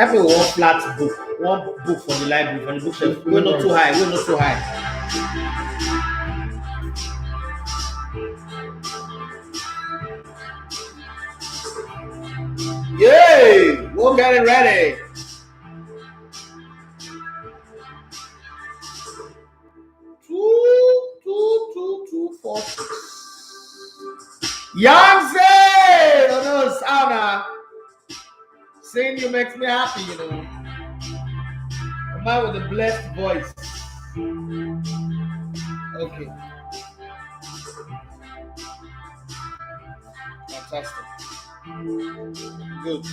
Type in one flat book, one book from the library, from the bookshelf. We're not too high. We're not too high. Yay! We're getting ready. Two, 4, 6. Yonsei! Oh no, sauna. Seeing you makes me happy, you know. A man with a blessed voice. Okay. Fantastic. Good.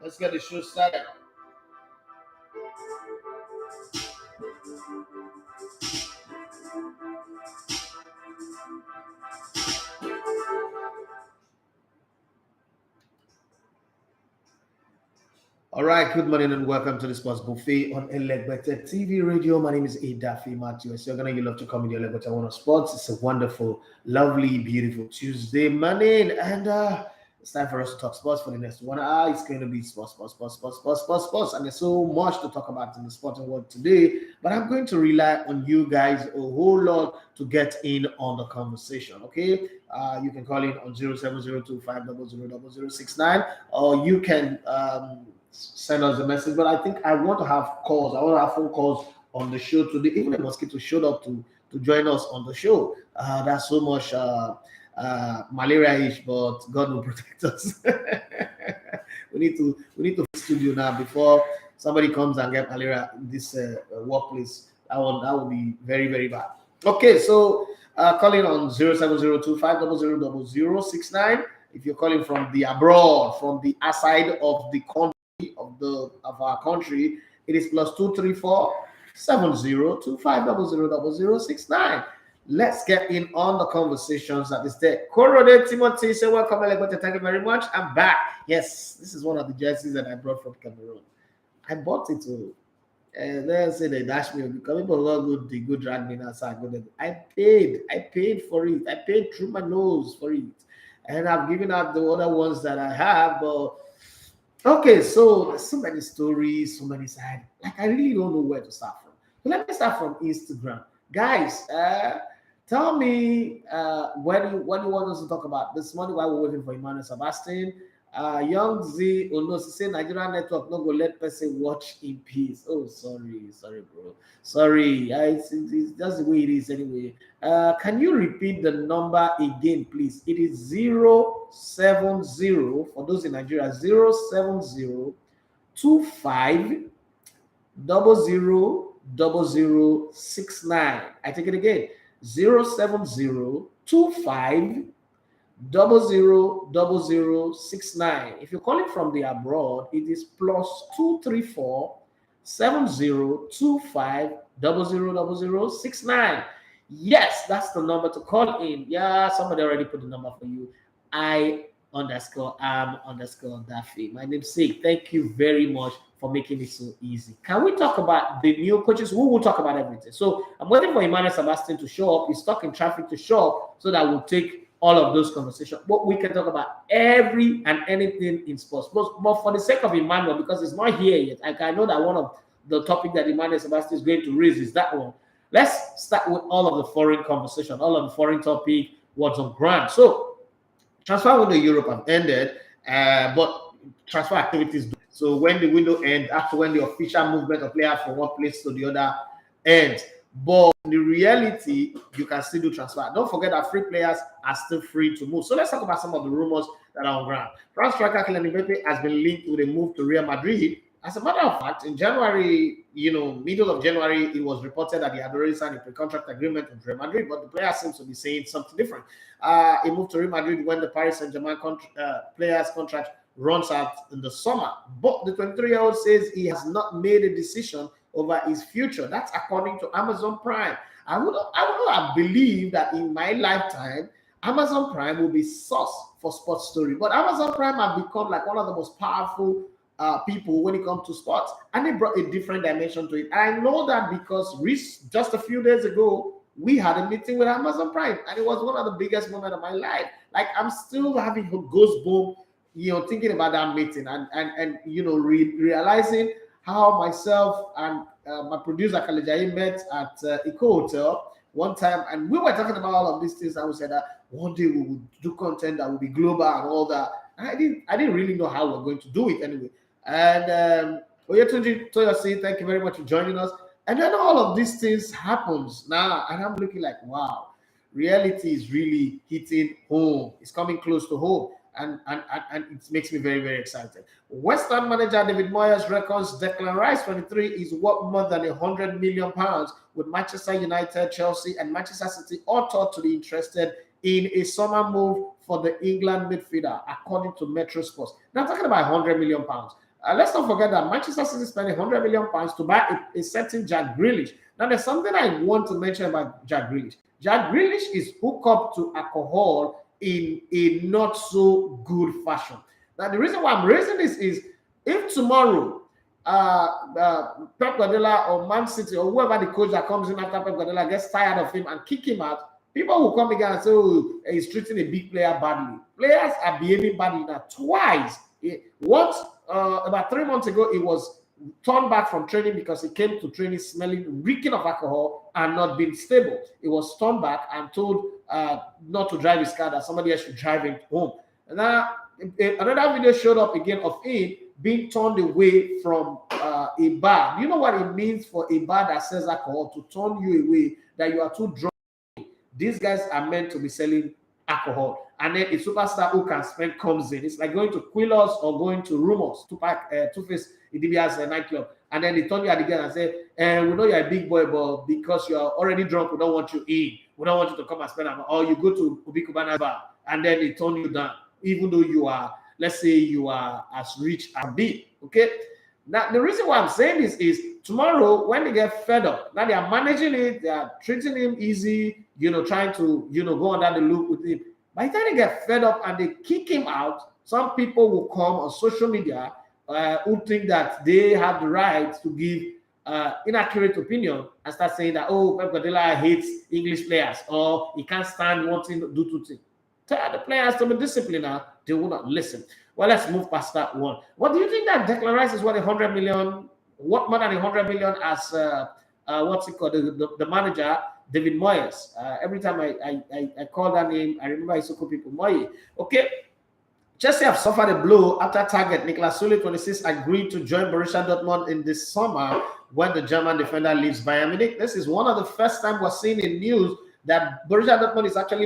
Let's get the show started. All right, good morning and welcome to the Sports Buffet on Elegbete TV Radio. My name is David Moyes. You're gonna love to come in the Elegbete One of Sports. It's a wonderful, lovely, beautiful Tuesday morning, and it's time for us to talk sports for the next 1 hour. It's going to be sports, and there's so much to talk about in the sporting world today. But I'm going to rely on you guys a whole lot to get in on the conversation. Okay, you can call in on 07025000069, or you can send us a message. But I think I want to have calls. I want to have phone calls on the show today. Even the mosquito showed up to join us on the show. That's so much malaria-ish, but God will protect us. we need to studio now before somebody comes and get malaria in this workplace. That would be very, very bad. Okay, so calling on 07025000069. If you're calling from the abroad, from the outside of the country of our country, it is +234 7025000069. Let's get in on the conversations that is there. Korode Timothy, say welcome, thank you very much. I'm back. Yes, this is one of the jerseys that I brought from Cameroon. I bought it too. And then say they dashed me because people got good drag me outside. I paid for it. I paid through my nose for it. And I've given out the other ones that I have, but okay, so there's so many stories, so many sides. Like I really don't know where to start from. So let me start from Instagram. Guys, tell me what do you want us to talk about this morning while we're waiting for Emmanuel Sebastian. Young Z say Nigerian network no go let person watch in peace. Oh, sorry, bro. Sorry. It's just the way it is anyway. Can you repeat the number again, please? It is 070 for those in Nigeria. 070 25 000069. I take it again. 070 25 000069. If you're calling from the abroad, it is +234 7025 000069. Yes, that's the number to call in. Yeah, somebody already put the number for you. I_am_Daffy. My namesake. Thank you very much for making it so easy. Can we talk about the new coaches? We will talk about everything. So I'm waiting for Emmanuel Sebastian to show up. He's stuck in traffic to show up so that we'll take all of those conversations. But we can talk about every and anything in sports. But for the sake of Emmanuel, because it's not here yet, I know that one of the topic that Emmanuel Sebastian is going to raise is that one. Let's start with all of the foreign conversation, all of the foreign topic, what's on ground. So transfer window Europe have ended, but transfer activities do. So when the window ends, after when the official movement of players from one place to the other ends. But in the reality, you can still do transfer. Don't forget that free players are still free to move. So let's talk about some of the rumors that are on ground. France striker Kylian Mbappe has been linked with a move to Real Madrid. As a matter of fact, in January, middle of January, it was reported that he had already signed a pre-contract agreement with Real Madrid, but the player seems to be saying something different. He moved to Real Madrid when the Paris Saint-Germain player's contract runs out in the summer. But the 23-year-old says he has not made a decision over his future. That's according to Amazon Prime. I would not have believed that in my lifetime, Amazon Prime will be source for sports story. But Amazon Prime have become like one of the most powerful people when it comes to sports, and they brought a different dimension to it. And I know that because just a few days ago, we had a meeting with Amazon Prime, and it was one of the biggest moments of my life. Like I'm still having a goosebump thinking about that meeting and realizing how myself and my producer Kalejayi met at Eco Hotel one time, and we were talking about all of these things. And we said that one day we would do content that would be global and all that. And I didn't really know how we're going to do it anyway. And Oyetunji Toyosi, thank you very much for joining us. And then all of these things happens now, and I'm looking like, wow, reality is really hitting home. It's coming close to home. And it makes me very, very excited. West Ham manager David Moyes reckons Declan Rice, 23, is worth more than £100 million, with Manchester United, Chelsea, and Manchester City all thought to be interested in a summer move for the England midfielder, according to Metro Sports. Now, talking about £100 million. Let's not forget that Manchester City spent £100 million to buy a certain Jack Grealish. Now, there's something I want to mention about Jack Grealish. Jack Grealish is hooked up to alcohol in a not so good fashion. Now, the reason why I'm raising this is if tomorrow Pep Guardiola or Man City or whoever the coach that comes in after Pep Guardiola gets tired of him and kick him out, people will come again and say, oh, he's treating a big player badly. Players are behaving badly now. Twice. Once, about 3 months ago, he was turned back from training because he came to training smelling, reeking of alcohol and not being stable. He was turned back and told not to drive his car, that somebody else should drive him home. And now another video showed up again of him being turned away from a bar. Do you know what it means for a bar that sells alcohol to turn you away, that you are too drunk? These guys are meant to be selling alcohol. And then a superstar who can spend comes in. It's like going to Quillos or going to Rumours, Two-Face Idibia's nightclub. And then they turn you at the gate and say, we know you're a big boy, but because you're already drunk, we don't want you in. We don't want you to come and spend a or you go to Obi Kubana's bar and then they turn you down, even though you are, let's say you are as rich as big. Okay? Now, the reason why I'm saying this is tomorrow, when they get fed up, now they are managing it, they are treating him easy, trying to, go under the loop with him. By the time they get fed up and they kick him out, some people will come on social media who think that they have the right to give inaccurate opinion and start saying that, oh, Pep Guardiola hates English players or he can't stand wanting to do two things. Tell the players to be disciplined now, they will not listen. Well, let's move past that one. What do you think that Declan Rice is worth 100 million? What more than 100 million as what's it called? The manager, David Moyes. Every time I call that name, I remember I call people Moyes. Okay. Chelsea have suffered a blow after target Niklas Sule, 26, agreed to join Borussia Dortmund in this summer when the German defender leaves Bayern Munich. This is one of the first time we're seeing in news that Borussia Dortmund is actually,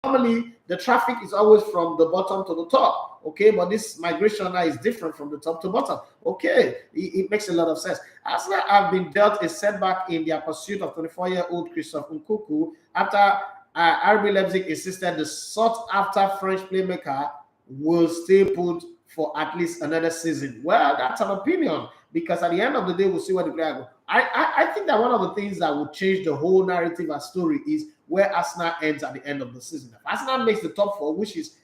normally the traffic is always from the bottom to the top, okay? But this migration now is different from the top to bottom, okay? It makes a lot of sense. Arsenal have been dealt a setback in their pursuit of 24-year-old Christopher Nkunku after RB Leipzig insisted the sought-after French playmaker will stay put for at least another season. Well, that's an opinion, because at the end of the day, we'll see where the player goes. I think that one of the things that will change the whole narrative and story is where Arsenal ends at the end of the season. If Arsenal makes the top four, which is,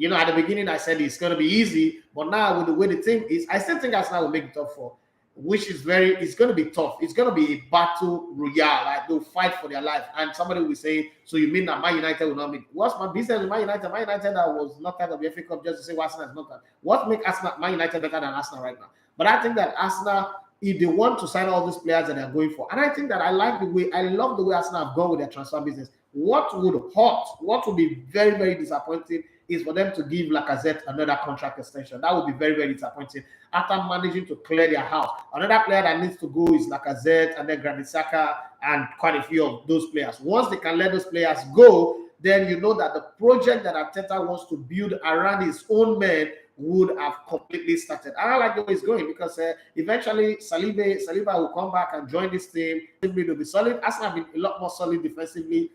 at the beginning I said it's going to be easy, but now with the way the team is, I still think Arsenal will make the top four, which is it's going to be tough. It's going to be a battle royale. Like they'll fight for their life. And somebody will say, so you mean that Man United will not make? What's my business with Man United? Man United that was knocked out of the FA Cup just to say Arsenal is not that. What makes Man United better than Arsenal right now? But I think that Arsenal, if they want to sign all these players that they're going for, and I think that I love the way Arsenal have gone with their transfer business. What would be very, very disappointing is for them to give Lacazette another contract extension. That would be very, very disappointing after managing to clear their house. Another player that needs to go is Lacazette and then Granit Xhaka and quite a few of those players. Once they can let those players go, then you know that the project that Arteta wants to build around his own men would have completely started. And I like the way it's going because eventually Saliba will come back and join this team. It will be solid. Arsenal have been a lot more solid defensively,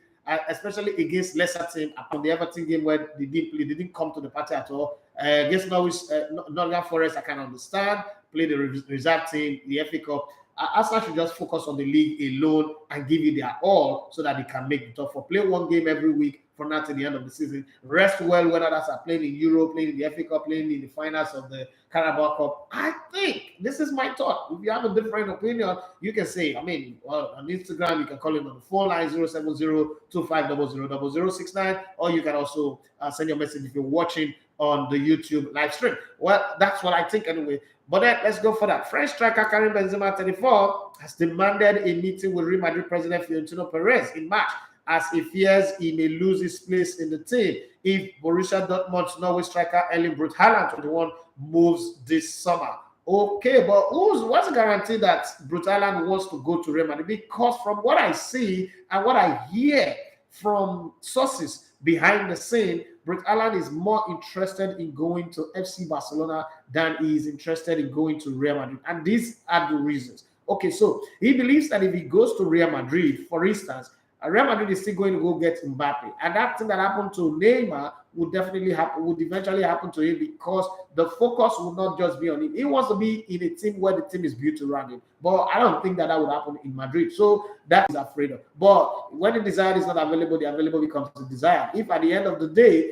especially against lesser team. Upon the Everton game where they didn't come to the party at all. Against Nottingham Forest, I can understand. Play the reserve team, the FA Cup. Arsenal should just focus on the league alone and give it their all so that they can make the top four. Play one game every week from now to the end of the season. Rest well when others are playing in Europe, playing in the FA Cup, playing in the finals of the Carabao Cup. I think this is my thought. If you have a different opinion, you can say, on Instagram, you can call it on the phone line 070-2500-0069, or you can also send your message if you're watching on the YouTube live stream. Well, that's what I think anyway. But then let's go for that. French striker Karim Benzema, 34, has demanded a meeting with Real Madrid president Florentino Perez in March, as he fears he may lose his place in the team if Borussia Dortmund's Norway striker Erling Braut Haaland, 21, moves this summer. Okay, but what's the guarantee that Braut Haaland wants to go to Real Madrid? Because from what I see and what I hear from sources behind the scene, Braut Haaland is more interested in going to FC Barcelona than he is interested in going to Real Madrid. And these are the reasons. Okay, so he believes that if he goes to Real Madrid, for instance, Real Madrid is still going to go get Mbappe. And that thing that happened to Neymar would eventually happen to him, because the focus will not just be on him. He wants to be in a team where the team is built around him. But I don't think that would happen in Madrid. So that is afraid of. But when the desire is not available, the available becomes the desire. If at the end of the day,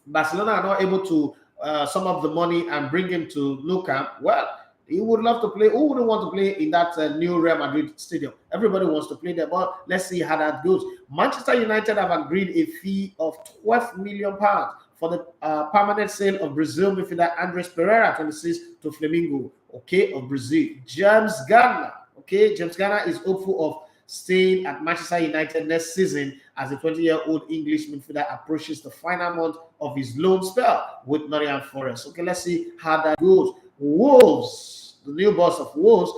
Barcelona are not able to sum up the money and bring him to Nou Camp, well, he would love to play. Who wouldn't want to play in that new Real Madrid stadium? Everybody wants to play there, but let's see how that goes. Manchester United have agreed a fee of £12 million for the permanent sale of Brazil midfielder Andres Pereira, 26, to Flamengo, okay, of Brazil. James Garner is hopeful of staying at Manchester United next season as the 20-year-old English midfielder approaches the final month of his loan spell with Nottingham Forest. Okay, let's see how that goes. Wolves, the new boss of Wolves,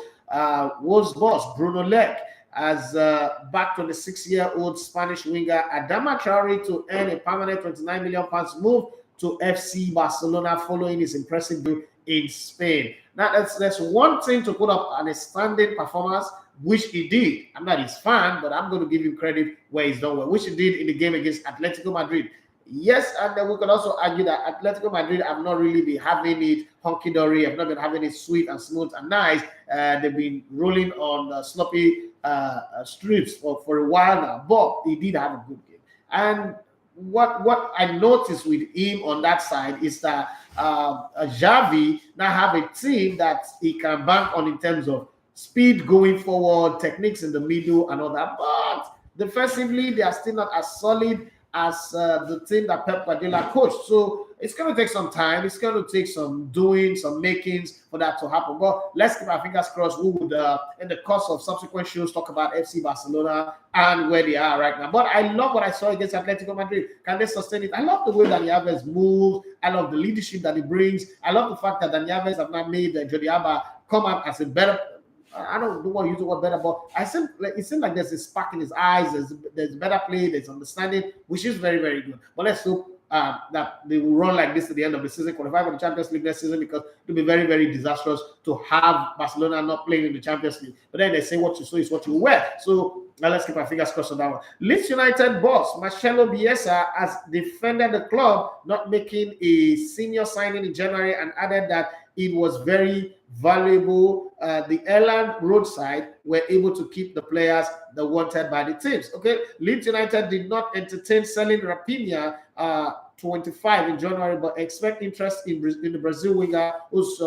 Wolves boss Bruno Lec has backed 26-year-old Spanish winger Adama Traore to earn a permanent £29 million move to FC Barcelona following his impressive deal in Spain. Now, that's one thing to put up an outstanding performance, which he did. I'm not his fan, but I'm going to give him credit where he's done well, which he did in the game against Atletico Madrid. Yes, and then we could also argue that Atletico Madrid have not really been having it hunky-dory, have not been having it sweet and smooth and nice. They've been rolling on sloppy strips for a while now, but he did have a good game. And what I noticed with him on that side is that Xavi now have a team that he can bank on in terms of speed going forward, techniques in the middle and all that. But defensively, they are still not as solid as the team that Pep Guardiola coached. So it's going to take some time. It's going to take some doing, some makings for that to happen. But let's keep our fingers crossed. We would, in the course of subsequent shows, talk about FC Barcelona and where they are right now. But I love what I saw against Atletico Madrid. Can they sustain it? I love the way that Dani Alves moves. I love the leadership that he brings. I love the fact that Dani Alves have now made Jordi Alba come out as a better, I don't want to use the word better, but it seems like there's a spark in his eyes. There's better play, there's understanding, which is very, very good. But let's hope that they will run like this to the end of the season, qualify for the Champions League next season, because it will be very, very disastrous to have Barcelona not playing in the Champions League. But then they say what you sow is what you wear. So now let's keep our fingers crossed on that one. Leeds United boss Marcelo Bielsa has defended the club not making a senior signing in January and added that it was very valuable. The Erland roadside were able to keep the players that wanted by the teams. Okay, Leeds United did not entertain selling Raphinha 25 in January, but expect interest in the Brazil winger, who's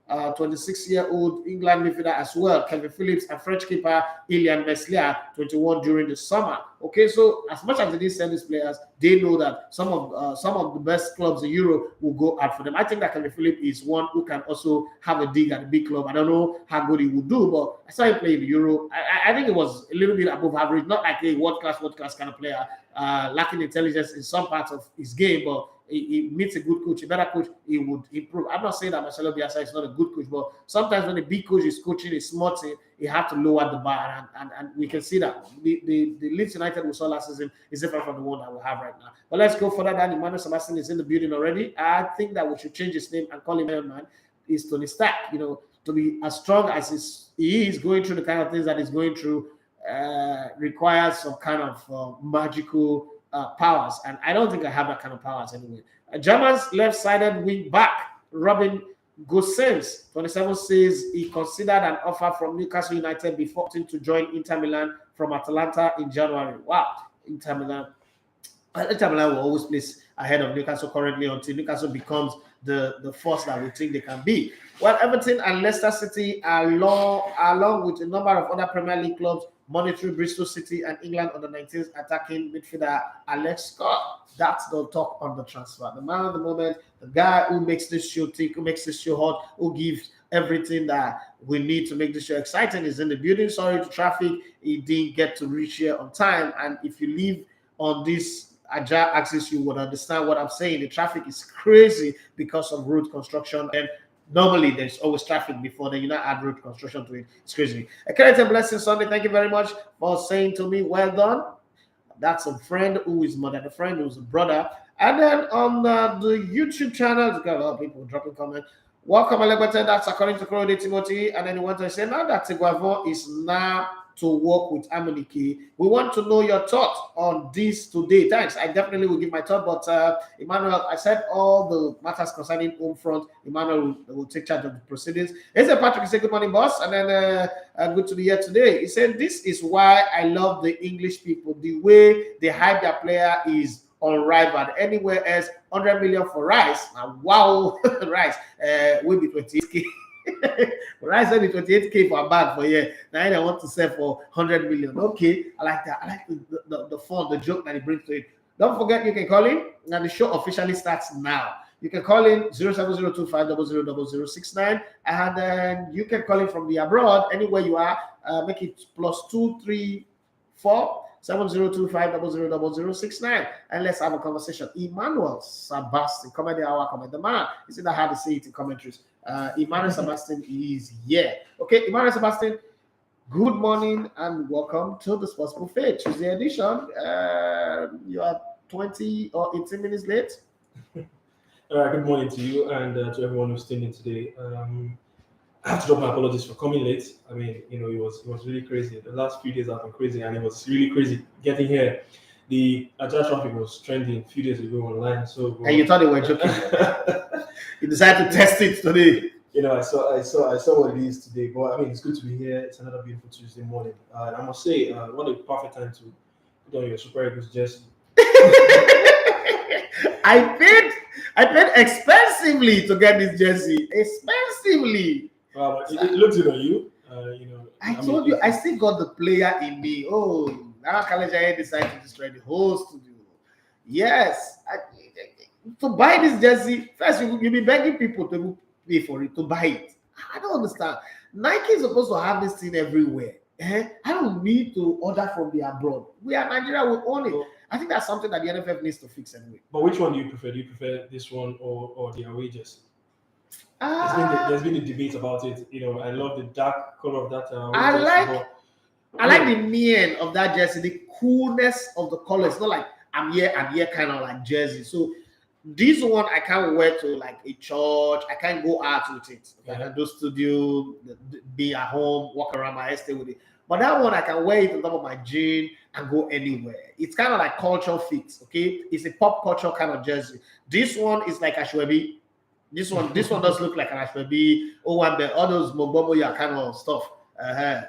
26-year-old England midfielder as well, Kevin Phillips, and French keeper Ilian Meslier, 21, during the summer. Okay, so as much as they didn't sell these players, they know that some of the best clubs in Europe will go out for them. I think that Kevin Phillips is one who can also have a dig at a big club. I don't know how good he would do, but I saw him play in the Euro. I think it was a little bit above average, not like a world-class kind of player, lacking intelligence in some parts of his game, but he meets a good coach, a better coach, he would improve. I'm not saying that Marcelo Bielsa is not a good coach, but sometimes when a big coach is coaching a small team, you have to lower the bar, and we can see that. The Leeds United we saw last season is different from the one that we have right now. But let's go further down. Emmanuel Sebastian is in the building already. I think that we should change his name and call him Iron Man. Is Tony Stark, to be as strong as he is going through the kind of things that he's going through requires some kind of magical powers, and I don't think I have that kind of powers anyway. German's left-sided wing back Robin Gosens, 27, says he considered an offer from Newcastle United before opting to join Inter Milan from Atalanta in January. Wow, Inter Milan will always place ahead of Newcastle currently until Newcastle becomes the force that we think they can be. Well, Everton and Leicester City, along with a number of other Premier League clubs, monitoring Bristol City and England under 19s attacking midfielder Alex Scott. That's the talk on the transfer. The man of the moment, the guy who makes this show tick, who makes this show hot, who gives everything that we need to make this show exciting is in the building. Sorry to traffic, he didn't get to reach here on time. And if you live on this agile axis, you would understand what I'm saying. The traffic is crazy because of road construction, and normally there's always traffic before then you not add road construction to it. It's crazy. A character blessing Sunday. Thank you very much for saying to me, well done. That's a friend who is more than a friend, who's a brother. And then on the YouTube channel, you got a lot of people dropping comments. Welcome, Alebete. That's according to Corode Timothy. And then he went to say, now that Seguavon is now to work with Amunike, we want to know your thoughts on this today. Thanks. I definitely will give my thought, but Emmanuel, I said all the matters concerning home front. Emmanuel will take charge of the proceedings. Here's Patrick. He said, good morning, boss. And then good to be here today. He said, this is why I love the English people. The way they hype their player is unrivaled. Anywhere else, 100 million for Rice. Now, wow, Rice will be 28K. Rice will be 28K for a bag for a year. Now I want to sell for 100 million. Okay, I like that. I like the fun, the joke that he brings to it. Don't forget, you can call in. Now the show officially starts now. You can call in 07025000069, and then you can call in from the abroad anywhere you are. Make it +234 7025000069, and let's have a conversation. Emmanuel Sebastian, comment the hour, comment the man. Is it that hard to say it in commentaries? Emmanuel Sebastian is here. Okay, Emmanuel Sebastian, good morning and welcome to the Sports Buffet Tuesday edition. You are 20 or 18 minutes late. All right, good morning to you and to everyone who's tuned in today. I have to drop my apologies for coming late. I mean, you know, it was really crazy. The last few days have been crazy, and it was really crazy getting here. The agile traffic was trending a few days ago online. So, and you thought they were joking. You decided to test it today. You know, I saw what it is today. But I mean, it's good to be here. It's another beautiful Tuesday morning. I must say, what a perfect time to put on your Super Eagles jersey. I paid expensively to get this jersey. Expensively. Well, it looks good on you. You know, I told you, I still got the player in me. Oh, now Kalejaye decided to destroy the whole studio. Yes, to buy this jersey, first you'll be begging people to pay for it, to buy it. I don't understand. Nike is supposed to have this thing everywhere. I don't need to order from the abroad. We are Nigeria, we own it. I think that's something that the NFF needs to fix anyway. But which one do you prefer? Do you prefer this one or the away jersey? There's been a debate about it. You know, I love the dark color of that. I like the neon of that jersey, the coolness of the color. It's not like I'm here kind of like jersey. So this one I can't wear to like a church. I can't go out with it. I can do studio, be at home, walk around my estate with it. But that one I can wear it on top of my jean and go anywhere. It's kind of like cultural fit. Okay, it's a pop culture kind of jersey. This one is like Ashwebi. This one does look like an Ashwebi, all those Mobomoya kind of stuff.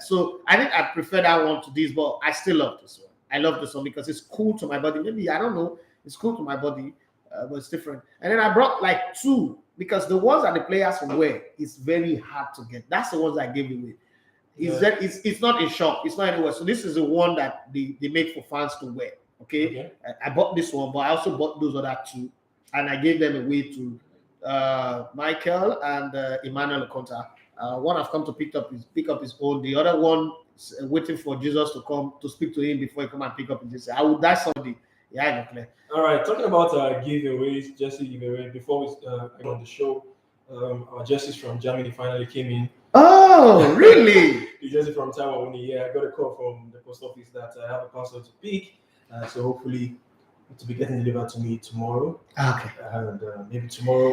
So I think I prefer that one to this, but I still love this one. I love this one because it's cool to my body. Maybe, I don't know, it's cool to my body, but it's different. And then I brought like two because the ones that the players will wear is very hard to get. That's the ones I gave away. It's not in shop, it's not anywhere. So this is the one that they make for fans to wear. Okay? I bought this one, but I also bought those other two, and I gave them away to Michael and Emmanuel Conta. One have come to pick up his own. The other one is waiting for Jesus to come to speak to him before he come and pick up his. I would die Sunday. Yeah, I don't play. All right, talking about giveaways, jersey giveaway. Before we go on the show, our jerseys from Germany finally came in. Oh, really? The jersey from Taiwan. Yeah, I got a call from the post office that I have a parcel to pick. So hopefully to be getting delivered to me tomorrow. Okay. And maybe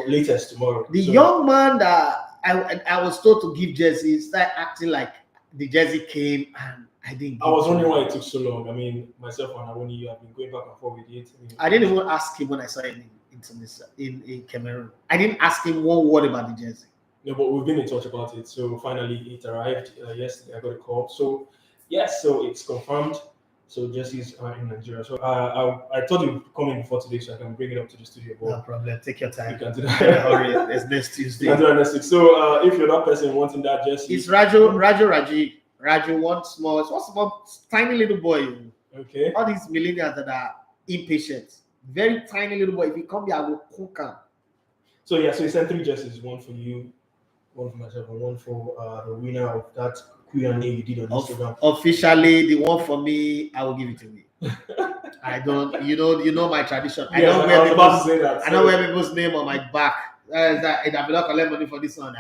latest tomorrow. The young man that I was told to give jersey started acting like the jersey came and I didn't. I was wondering why it took so long. I mean, myself and Awoni have been going back and forth with it. I didn't even ask him when I saw him in Cameroon. I didn't ask him one word about the jersey. No, but we've been in touch about it. So finally it arrived yesterday. I got a call. So yes, so it's confirmed. So jerseys are in Nigeria. So I thought it would come in before today, so I can bring it up to the studio. No problem. Take your time. You can do that. It's next Tuesday. You can do that next week. So if you're that person wanting that jersey, it's Raji. Raju, one small, tiny little boy. Okay. All these millennials that are impatient. Very tiny little boy. If you come here, I will cook him. So yeah, so you sent 3 jerseys, one for you, one for myself, and one for the winner of that Q&A you did on Instagram. Officially, the one for me, I will give it to me. I don't, you know my tradition. I don't wear people's name on my back. If I don't collect money for this one,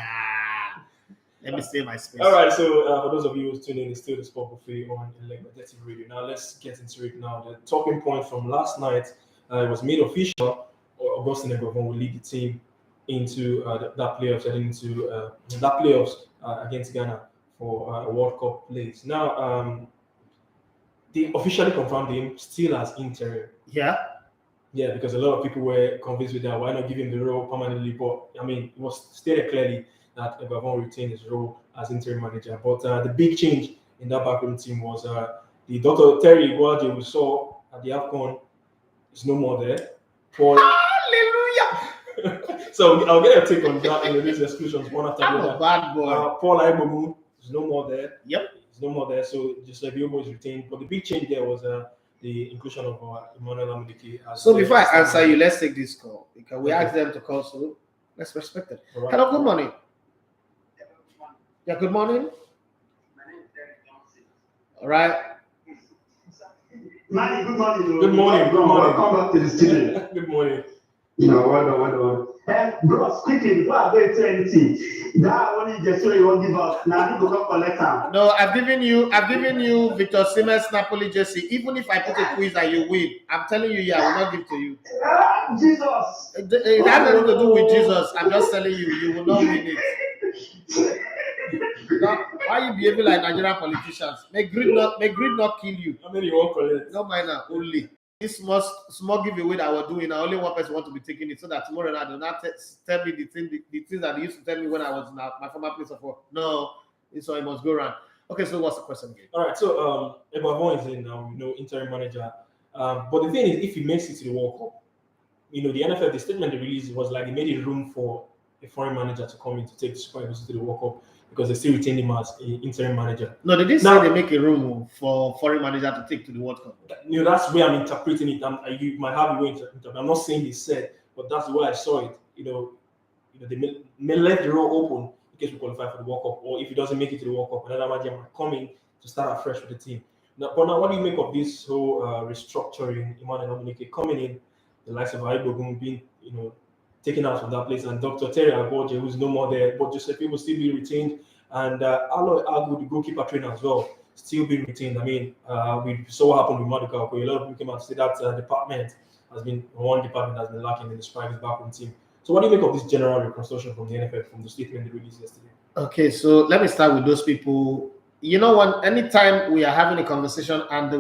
let me stay in my space. All right, so for those of you who's tuning in, it's still the Sport Buffet on Electric Radio. Now let's get into it now. The talking point from last night, it was made official. Augustine Egbavon will lead the team into that playoffs, heading into that playoffs against Ghana for a World Cup place. Now, they officially confirmed him still as interim. Yeah. Yeah, because a lot of people were convinced with that. Why not give him the role permanently? But I mean, it was stated clearly that Egbavon retained his role as interim manager. But the big change in that backroom team was the Dr. Terry Iguaje we saw at the AFCON is no more there. Hallelujah! So I'll get a take on that in these exclusions one after the I'm other. a bad boy. Paul Aibogu is no more there. Yep. He's no more there. So just like Yobo is retained. But the big change there was the inclusion of Emmanuel Amunike. So before I answer you, let's take this call. Because we asked them to call, so let's respect it. Right. Hello, good morning. Yeah, good morning. All right. Manny, good morning. Good morning. Good morning. Welcome back to the studio. Good morning. You know, what? Bros, quickly, before I go into anything, that only just so you won't give up. Now, you go collect them. No, I've given you Victor Siemens Napoli jersey. Even if I put a quiz and you win, I'm telling you, I will not give to you. Jesus. It has nothing to do with Jesus. I'm just telling you, you will not win it. Now, why you behaving like Nigerian politicians? May greed not kill you. How many you won't collect? No minor, only. This small giveaway that I was doing, only one person want to be taking it so that tomorrow I do not tell me the things that they used to tell me when I was in my former place of work. No, so it must go around. Okay, so what's the question again? All right, so Egbavon is in now, interim manager. But the thing is, if he makes it to the World Cup, the NFL, the statement they released was like they made a room for a foreign manager to come in to take the Super Eagles to the World Cup because they still retain him as an interim manager. No, they didn't say they make a room for foreign manager to take to the World Cup. That's where I'm interpreting it. You might have a way to interpret. I'm not saying they said, but that's the way I saw it. They may let the role open in case we qualify for the World Cup, or if he doesn't make it to the World Cup, another manager might come in to start afresh with the team. But now, what do you make of this whole restructuring? Emmanuel Amunike coming in, the likes of Aibogun being, taken out from that place, and Dr. Terry Iguaje, who's no more there, but just people still be retained, and Aloy Agwu, the goalkeeper trainer as well, still being retained. I mean, we saw what happened with Maduka. A lot of people came out to say that department has been lacking in the strikers backroom team. So what do you make of this general reconstruction from the NFL, from the statement they released yesterday? Okay, so let me start with those people. Anytime we are having a conversation and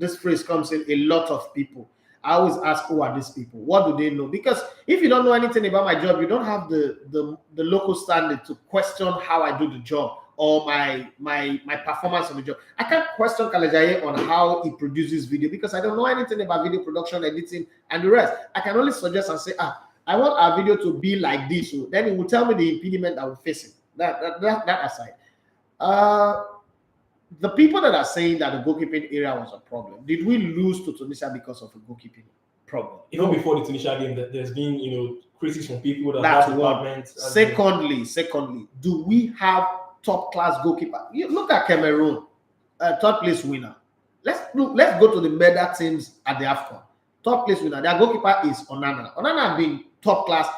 this phrase comes in, a lot of people, I always ask, who are these people? What do they know? Because if you don't know anything about my job, you don't have the local standard to question how I do the job or my performance on the job. I can't question Kalejaye on how he produces video because I don't know anything about video production, editing, and the rest. I can only suggest and say, I want our video to be like this. So then he will tell me the impediment that we're facing. That aside. The people that are saying that the goalkeeping area was a problem, did we lose to Tunisia because of a goalkeeping problem? Even before the Tunisia game, there's been critics from people that have departments. Secondly, do we have top class goalkeeper? You look at Cameroon, third place winner. Let's go to the medal teams at the AFCON. Top place winner. Their goalkeeper is Onana. Onana has been top class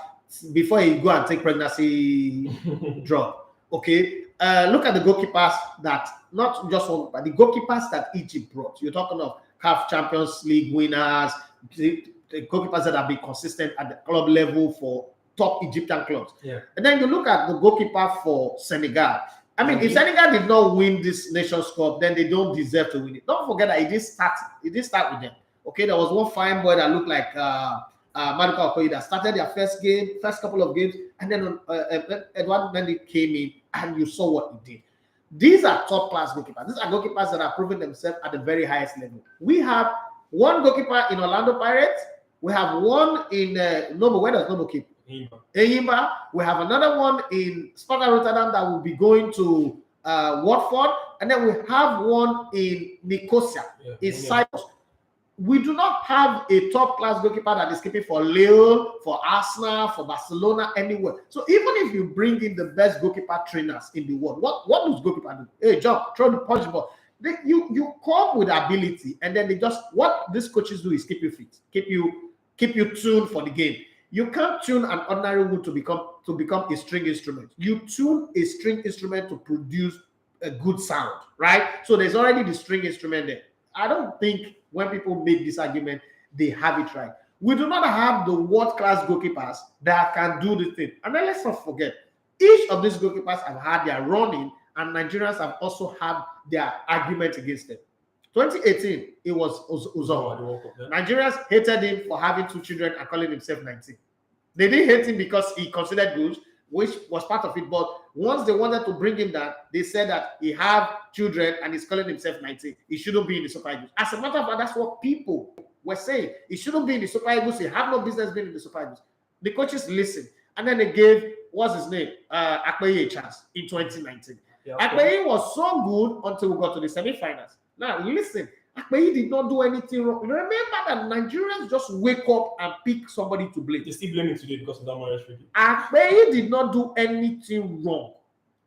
before he go and take pregnancy drug. Okay. Look at the goalkeepers that, not just one, but the goalkeepers that Egypt brought. You're talking of CAF Champions League winners, the goalkeepers that have been consistent at the club level for top Egyptian clubs. Yeah. And then you look at the goalkeeper for Senegal. I mean, if Senegal did not win this Nations Cup, then they don't deserve to win it. Don't forget that it didn't start with them. Okay, there was one fine boy that looked like Maduka Okoye that started their first couple of games, and then Edouard Mendy came in, and you saw what he did. These are top class goalkeepers. These are goalkeepers that are proving themselves at the very highest level. We have one goalkeeper in Orlando Pirates. We have one in Nobo. Where does Nobo keep? Eyimba. We have another one in Sparta Rotterdam that will be going to Watford. and then we have one in Nicosia, in Cyprus. We do not have a top-class goalkeeper that is keeping for Lille, for Arsenal, for Barcelona, anywhere. So even if you bring in the best goalkeeper trainers in the world, what does goalkeeper do? Hey, jump, throw the punch ball. You come with ability, and then what these coaches do is keep you fit, keep you tuned for the game. You can't tune an ordinary wood to become a string instrument. You tune a string instrument to produce a good sound, right? So there's already the string instrument there. I don't think when people make this argument, they have it right. We do not have the world-class goalkeepers that can do the thing. And then let's not forget, each of these goalkeepers have had their running, and Nigerians have also had their argument against them. 2018, it was Uzoma. Nigerians hated him for having 2 children and calling himself 19. They didn't hate him because he considered good, which was part of it. But once they wanted to bring him down, they said that he have children and he's calling himself 19. He shouldn't be in the Super Eagles. As a matter of fact, that's what people were saying. He shouldn't be in the Super Eagles. He have no business being in the Super Eagles. The coaches listened. And then they gave, what's his name? Akpeyi a chance in 2019. Yeah, Akpeyi was so good until we got to the semi-finals. Now, listen, Akpeyi did not do anything wrong. Remember that Nigerians just wake up and pick somebody to blame. They still blame him today because of that Mahrez free kick. Akpeyi did not do anything wrong.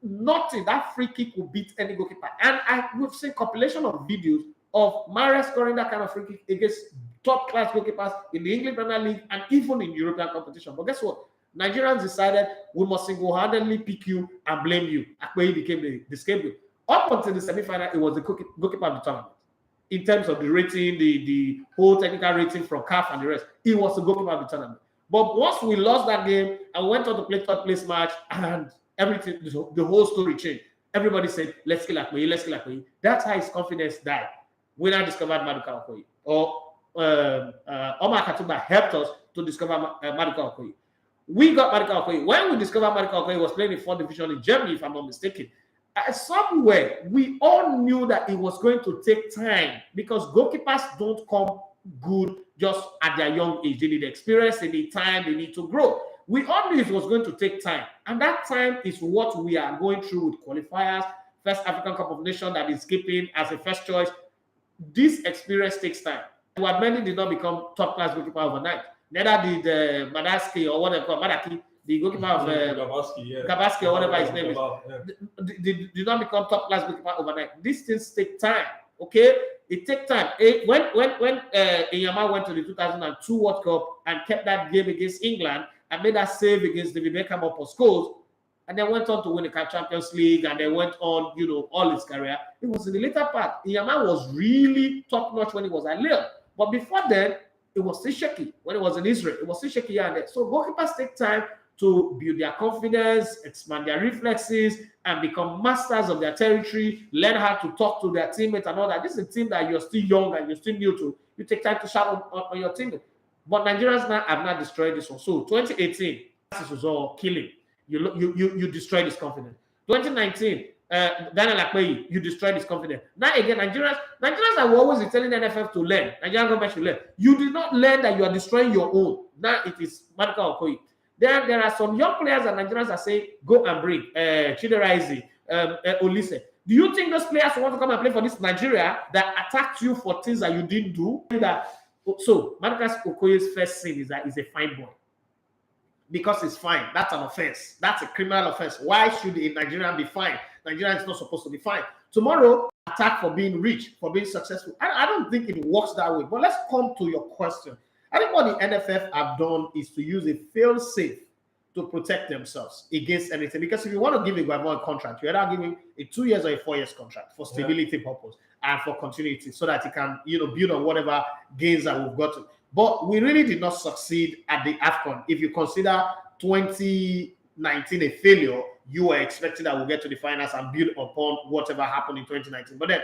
Nothing. That free kick will beat any goalkeeper. And we've seen compilation of videos of Mahrez scoring that kind of free kick against top-class goalkeepers in the English Premier League and even in European competition. But guess what? Nigerians decided we must single-handedly pick you and blame you. Akpeyi became the scapegoat. Up until the semi-final, it was the goalkeeper of the tournament. In terms of the rating, the whole technical rating from CAF and the rest, it was the goalkeeper of the tournament. But once we lost that game and went on to play third place match and everything, the whole story changed. Everybody said, let's kill Akpeyi, let's kill Akpeyi. That's how his confidence died. We now discovered Maduka Okoye. Or Omar Katuba helped us to discover Maduka Okoye. We got Maduka Okoye. When we discovered Maduka Okoye, he was playing in 4th division in Germany, if I'm not mistaken. Somewhere, we all knew that it was going to take time because goalkeepers don't come good just at their young age. They need experience, they need time, they need to grow. We all knew it was going to take time. And that time is what we are going through with qualifiers, first African Cup of Nations that is keeping as a first choice. This experience takes time. Wadmeni did not become top-class goalkeeper overnight. Neither did Madaski or whatever, Madaki, the goalkeeper of Gabaski or whatever his name is, did not become top-class goalkeeper overnight. These things take time, okay? It takes time. When Inyama went to the 2002 World Cup and kept that game against England and made that save against David Beckham up for scores, and then went on to win the Champions League and then went on, all his career, it was in the later part. Inyama was really top-notch when he was at Lille. But before then, it was still shaky. When it was in Israel, it was still shaky here and there. So goalkeepers take time to build their confidence, expand their reflexes, and become masters of their territory, learn how to talk to their teammates and all that. This is a team that you're still young and you're still new to. You take time to shout on your teammate. But Nigerians now have not destroyed this one. So 2018, this was all killing. You destroyed his confidence. 2019, Daniel Akpeyi, you destroyed his confidence. Now again, Nigerians are always telling the NFF to learn. Nigerian government should learn. You did not learn that you are destroying your own. Now it is Maduka Okoye. There are some young players that Nigerians are saying, go and bring Chidera Olise. Do you think those players want to come and play for this Nigeria that attacked you for things that you didn't do? So Maduka Okoye's first sin is that he's a fine boy. Because it's fine. That's an offense. That's a criminal offense. Why should a Nigerian be fine? Nigeria is not supposed to be fine. Tomorrow, attack for being rich, for being successful. I don't think it works that way. But let's come to your question. I think what the NFF have done is to use a fail-safe to protect themselves against anything. Because if you want to give a Guavon a contract, you're either giving a 2 years or a 4 years contract for stability purpose and for continuity so that it can, build on whatever gains that we've gotten. But we really did not succeed at the AFCON. If you consider 2019 a failure, you were expecting that we'll get to the finals and build upon whatever happened in 2019. But then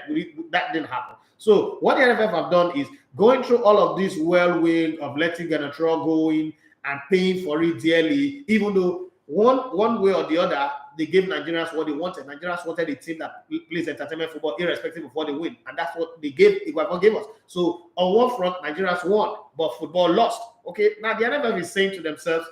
that didn't happen. So what the NFF have done is going through all of this whirlwind of letting Ganatrol go in and paying for it dearly, even though one way or the other, they gave Nigerians what they wanted. Nigerians wanted a team that plays entertainment football irrespective of what they win. And that's what they gave us. So on one front, Nigerians won, but football lost. Okay, now the NFF is saying to themselves,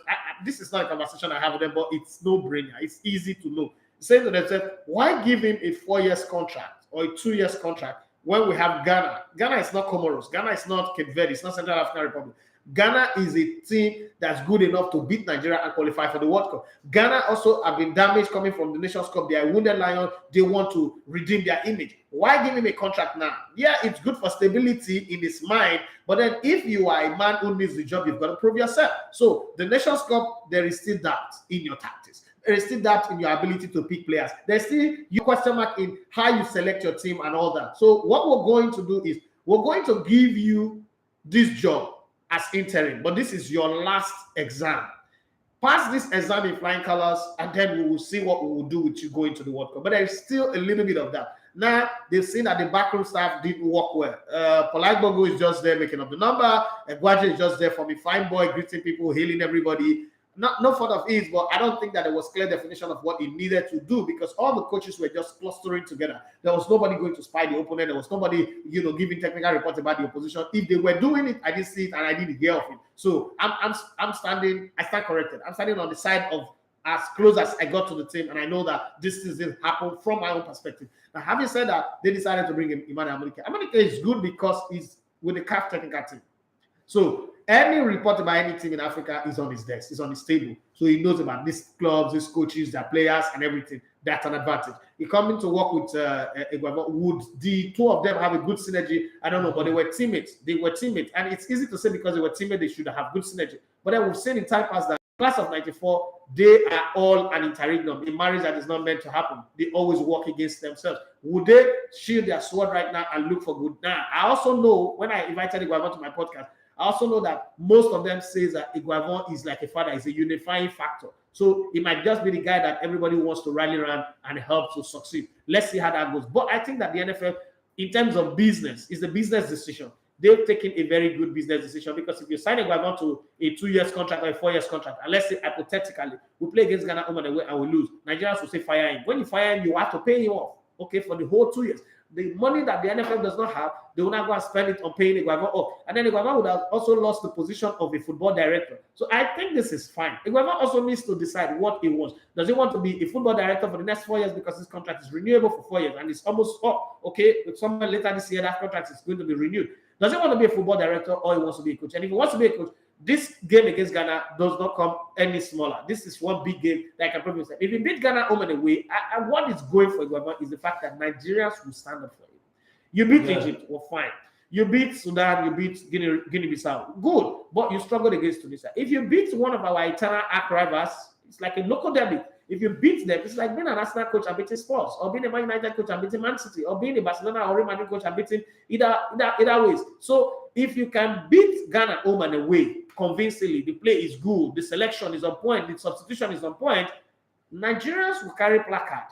this is not a conversation I have with them, but it's no-brainer. It's easy to know. Saying to themselves, why give him a 4 years contract or a 2 years contract when we have Ghana. Ghana is not Comoros. Ghana is not Cape Verde. It's not Central African Republic. Ghana is a team that's good enough to beat Nigeria and qualify for the World Cup. Ghana also have been damaged coming from the Nations Cup. They are wounded lions. They want to redeem their image. Why give him a contract now? Yeah, it's good for stability in his mind. But then if you are a man who needs the job, you've got to prove yourself. So the Nations Cup, there is still doubt in your tactics. There is still doubt in your ability to pick players. There's still your question mark in how you select your team and all that. So what we're going to do is we're going to give you this job as interim, but this is your last exam. Pass this exam in flying colors, and then we will see what we will do with you going to the World Cup. But there is still a little bit of that. Now, they've seen that the backroom staff didn't work well. Polagbogo is just there making up the number. Egwaje is just there for me, fine boy, greeting people, hailing everybody. No fault of his, but I don't think that there was clear definition of what he needed to do because all the coaches were just clustering together. There was nobody going to spy the opponent. There was nobody, giving technical reports about the opposition. If they were doing it, I didn't see it and I didn't hear of it. So I stand corrected. I'm standing on the side of as close as I got to the team, and I know that this didn't happen from my own perspective. Now, having said that, they decided to bring in Emmanuel Amunike. Amunike is good because he's with the CAF technical team. So any report about any team in Africa is on his desk, is on his table. So he knows about these clubs, these coaches, their players, and everything. That's an advantage. He coming to work with Egwaje. Would the two of them have a good synergy? I don't know, but they were teammates. And it's easy to say because they were teammates, they should have good synergy. But then we've seen in time past that class of 94, they are all an interregnum. A marriage that is not meant to happen. They always work against themselves. Would they shield their sword right now and look for good? Now, I also know when I invited Egwaje to my podcast, I also know that most of them say that Egwaje is like a father, is a unifying factor. So it might just be the guy that everybody wants to rally around and help to succeed. Let's see how that goes. But I think that the NFL, in terms of business, is a business decision. They've taken a very good business decision because if you sign Egwaje to a 2 years contract or a 4 years contract, and let's say hypothetically, we play against Ghana home and away and we lose, Nigerians will say fire him. When you fire him, you have to pay him off, okay, for the whole 2 years. The money that the NFL does not have, they will not go and spend it on paying Egwaje off. And then Egwaje would have also lost the position of a football director. So I think this is fine. Egwaje also needs to decide what he wants. Does he want to be a football director for the next 4 years because his contract is renewable for 4 years and it's almost up? Okay, with someone later this year, that contract is going to be renewed. Does he want to be a football director or he wants to be a coach? And if he wants to be a coach, this game against Ghana does not come any smaller. This is one big game that I can probably say. If he beat Ghana home and away, what is going for Egwaje is the fact that Nigerians will stand up for him. You beat Egypt, well, fine. You beat Sudan, you beat Guinea-Bissau, good. But you struggled against Tunisia. If you beat one of our eternal arch rivals, it's like a local derby. If you beat them, it's like being an Arsenal coach and beating Spurs, or being a Man United coach and beating Man City, or being a Barcelona or Real Madrid coach and beating either ways. So if you can beat Ghana home and away convincingly, the play is good, the selection is on point, the substitution is on point, Nigerians will carry placard.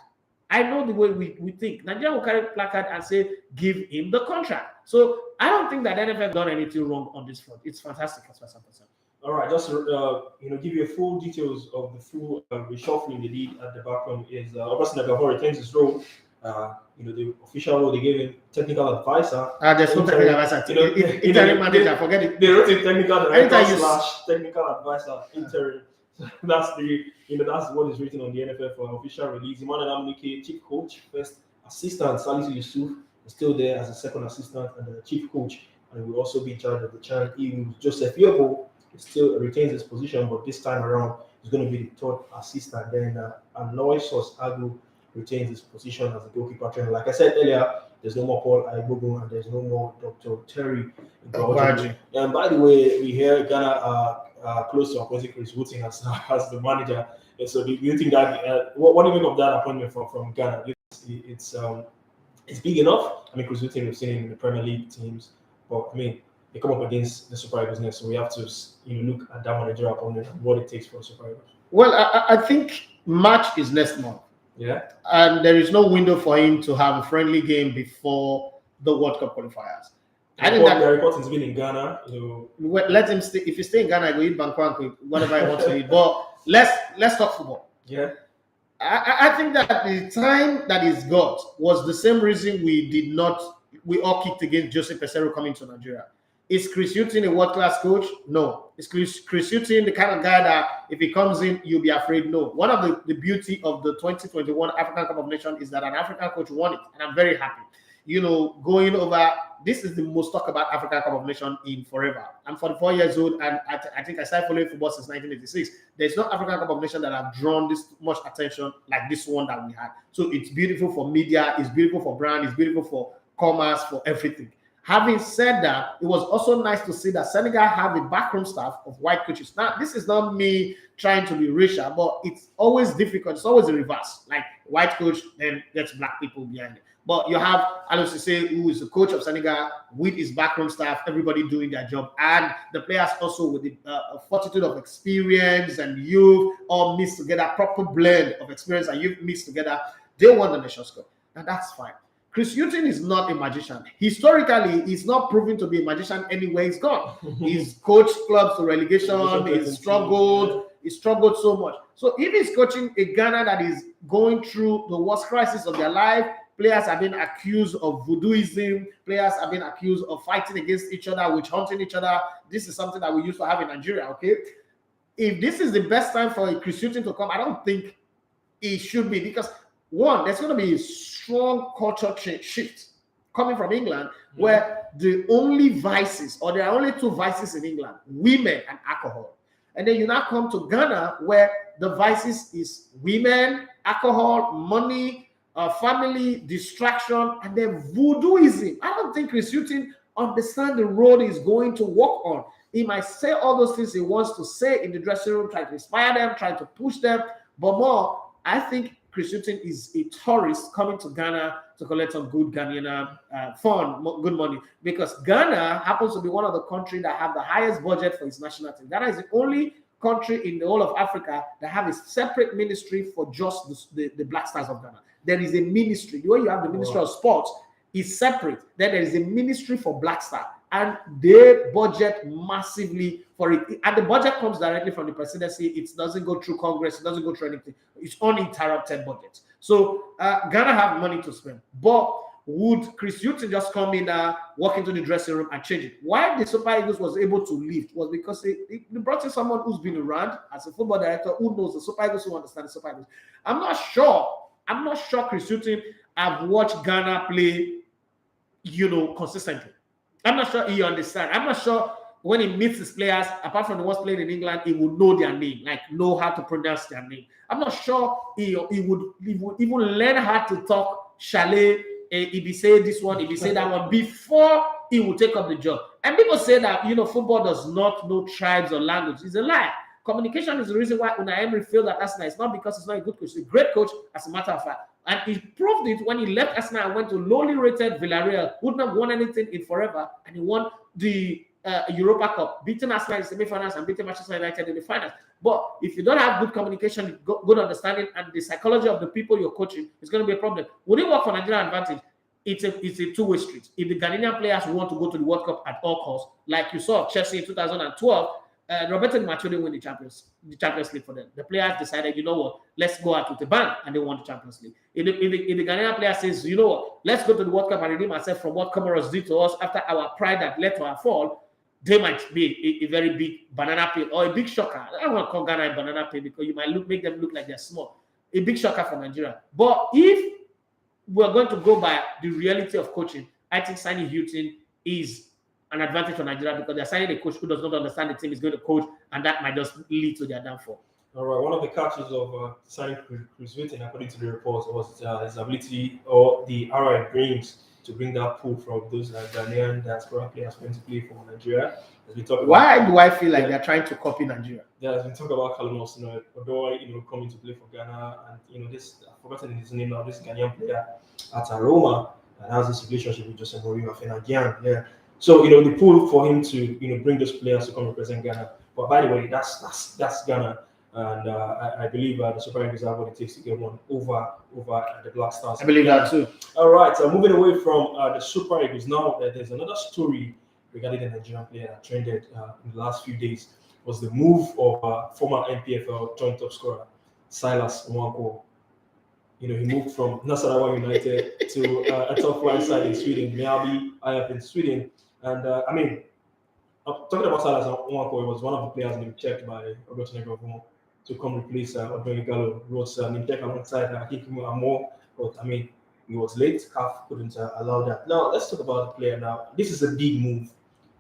I know the way we think. Nigeria will carry placard and say, give him the contract. So I don't think that NFL done anything wrong on this front. It's fantastic as far as I'm concerned. All right, just to give you a full details of the full reshuffling they did at the background is Obasina Gavon retains his role. The official role they gave him technical advisor. There's no technical advisor. Interim manager, forget it. They wrote it technical director / technical advisor interim. That's that's what is written on the NFL for official release. Emmanuel Amunike, chief coach, first assistant Salisu Yusuf is still there as a second assistant and the chief coach, and will also be in charge of the channel. Joseph Yobo still retains his position, but this time around he's going to be the third assistant. Then Aloysius Agu retains his position as a goalkeeper trainer. Like I said earlier, there's no more Paul Aibogun and there's no more Dr. Terry Gwaji. And by the way, we hear Ghana close to appointing Chris Wooting as the manager. And so do you think that what do you make of that appointment from Ghana? It's big enough. I mean, Chris Wooting, we've seen him in the Premier League teams, but I mean, they come up against the Super Eagles next, so we have to look at that managerial opponent and what it takes for the Super Eagles. Well, I think March is next month. Yeah. And there is no window for him to have a friendly game before the World Cup qualifiers. I think that the report has been in Ghana. Let him stay. If you stay in Ghana, go eat bangkok, whatever he wants to eat. But let's talk football. Yeah. I think that the time that he's got was the same reason we all kicked against Jose Peseiro coming to Nigeria. Is Chris Hughton a world-class coach? No. Is Chris Hughton the kind of guy that if he comes in, you'll be afraid? No. One of the beauty of the 2021 African Cup of Nations is that an African coach won it, and I'm very happy. Going over, this is the most talked about African Cup of Nations in forever. I'm 44 years old, and I think I started following football since 1986. There's no African Cup of Nations that have drawn this much attention like this one that we had. So it's beautiful for media, it's beautiful for brand, it's beautiful for commerce, for everything. Having said that, it was also nice to see that Senegal have a backroom staff of white coaches. Now, this is not me trying to be racial, but it's always difficult. It's always the reverse. Like white coach, then gets black people behind it. But you have Aliou Cisse, who is the coach of Senegal, with his backroom staff, everybody doing their job, and the players also with the fortitude of experience and youth all mixed together, proper blend of experience and youth mixed together. They won the Nations Cup, and that's fine. Chris Hughton is not a magician. Historically, he's not proven to be a magician anywhere he's gone. He's coached clubs to relegation. He's struggled. He struggled so much. So if he's coaching a Ghana that is going through the worst crisis of their life, players have been accused of voodooism. Players have been accused of fighting against each other, witch hunting each other. This is something that we used to have in Nigeria, okay? If this is the best time for Chris Hughton to come, I don't think it should be, because one, there's going to be a strong culture shift coming from England, where the only vices, or there are only two vices in England, women and alcohol. And then you now come to Ghana, where the vices is women, alcohol, money, family, distraction, and then voodooism. I don't think Chris Hughton understands the road he's going to walk on. He might say all those things he wants to say in the dressing room, trying to inspire them, trying to push them, but more, I think Chris Hughton is a tourist coming to Ghana to collect some good Ghanaian fun, good money, because Ghana happens to be one of the countries that have the highest budget for its national team. Ghana is the only country in the whole of Africa that have a separate ministry for just the Black Stars of Ghana. There is a ministry. The way you have the Ministry of Sports is separate. Then there is a ministry for Black Stars, and they budget massively for it. And the budget comes directly from the presidency. It doesn't go through Congress. It doesn't go through anything. It's uninterrupted budget. So Ghana have money to spend. But would Chris Hughton just come in, walk into the dressing room and change it? Why the Super Eagles was able to lift was because they brought in someone who's been around as a football director, who knows the Super Eagles, who understands the Super Eagles. I'm not sure Chris Hughton have watched Ghana play, consistently. I'm not sure he understands. I'm not sure when he meets his players, apart from the ones playing in England, he would know their name, like know how to pronounce their name. I'm not sure he would even learn how to talk chalet. If he say this one, if he say that one, before he will take up the job. And people say that, football does not know tribes or language. It's a lie. Communication is the reason why Unai Emery failed at Arsenal. It's not because he's not a good coach. He's a great coach, as a matter of fact. And he proved it when he left Arsenal and went to lowly rated Villarreal, who would not won anything in forever. And he won the Europa Cup, beating Arsenal in the semi-finals and beating Manchester United in the finals. But if you don't have good communication, good understanding, and the psychology of the people you're coaching, it's going to be a problem. Would it work for Nigerian advantage? It's a two-way street. If the Ghanaian players want to go to the World Cup at all costs, like you saw Chelsea in 2012, Roberto Di Matteo didn't win the Champions League for them. The players decided, you know what, let's go out with a bang, and they won the Champions League. If the Ghanaian player says, you know what, let's go to the World Cup and redeem ourselves from what Comoros did to us after our pride that led to our fall, they might be a very big banana peel or a big shocker. I don't want to call Ghana a banana peel because you might make them look like they're small. A big shocker for Nigeria. But if we're going to go by the reality of coaching, I think signing Hughton is an advantage for Nigeria because they're signing a coach who does not understand the team is going to coach, and that might just lead to their downfall. All right. One of the catches of signing Chris Hughton, according to the report, was his ability, or the RI brings, to bring that pool from those Ghanaian diaspora players going to play for Nigeria. As we talk about, why do I feel like they're trying to copy Nigeria? Yeah, as we talk about Callum Odoi, coming to play for Ghana, and this, I've forgotten his name now, this Ghanaian player at Roma, and has this relationship with Jose Mourinho, Raphinha. Yeah. So the pool for him to bring those players to come represent Ghana. But by the way, that's Ghana, and I believe the Super Eagles have what it takes to get one over the Black Stars. I believe that too. All right, so moving away from the Super Eagles, now there's another story regarding the Nigerian player that trended in the last few days. Was the move of former NPFL joint top scorer Silas Nwanko. He moved from Nasarawa United to a top flight side in Sweden, Mjällby IF in Sweden. And talking about Salah Nkunku, it was one of the players being checked by Roberto to come replace Odoi Gallo. He was named checked alongside I think more, but I mean he was late. CAF couldn't allow that. Now let's talk about the player. Now this is a big move,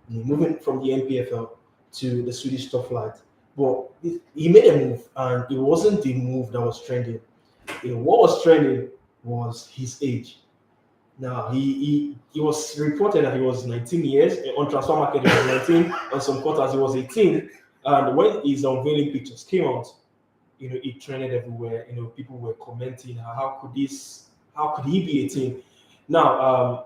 moving from the NPFL to the Swedish top flight. But he made a move, and it wasn't the move that was trending. What was trending was his age. Now he was reported that he was 19 years on transfer market. He was 19 on some quarters. He was 18, and when his unveiling pictures came out, it trended everywhere. People were commenting, how could he be 18? Now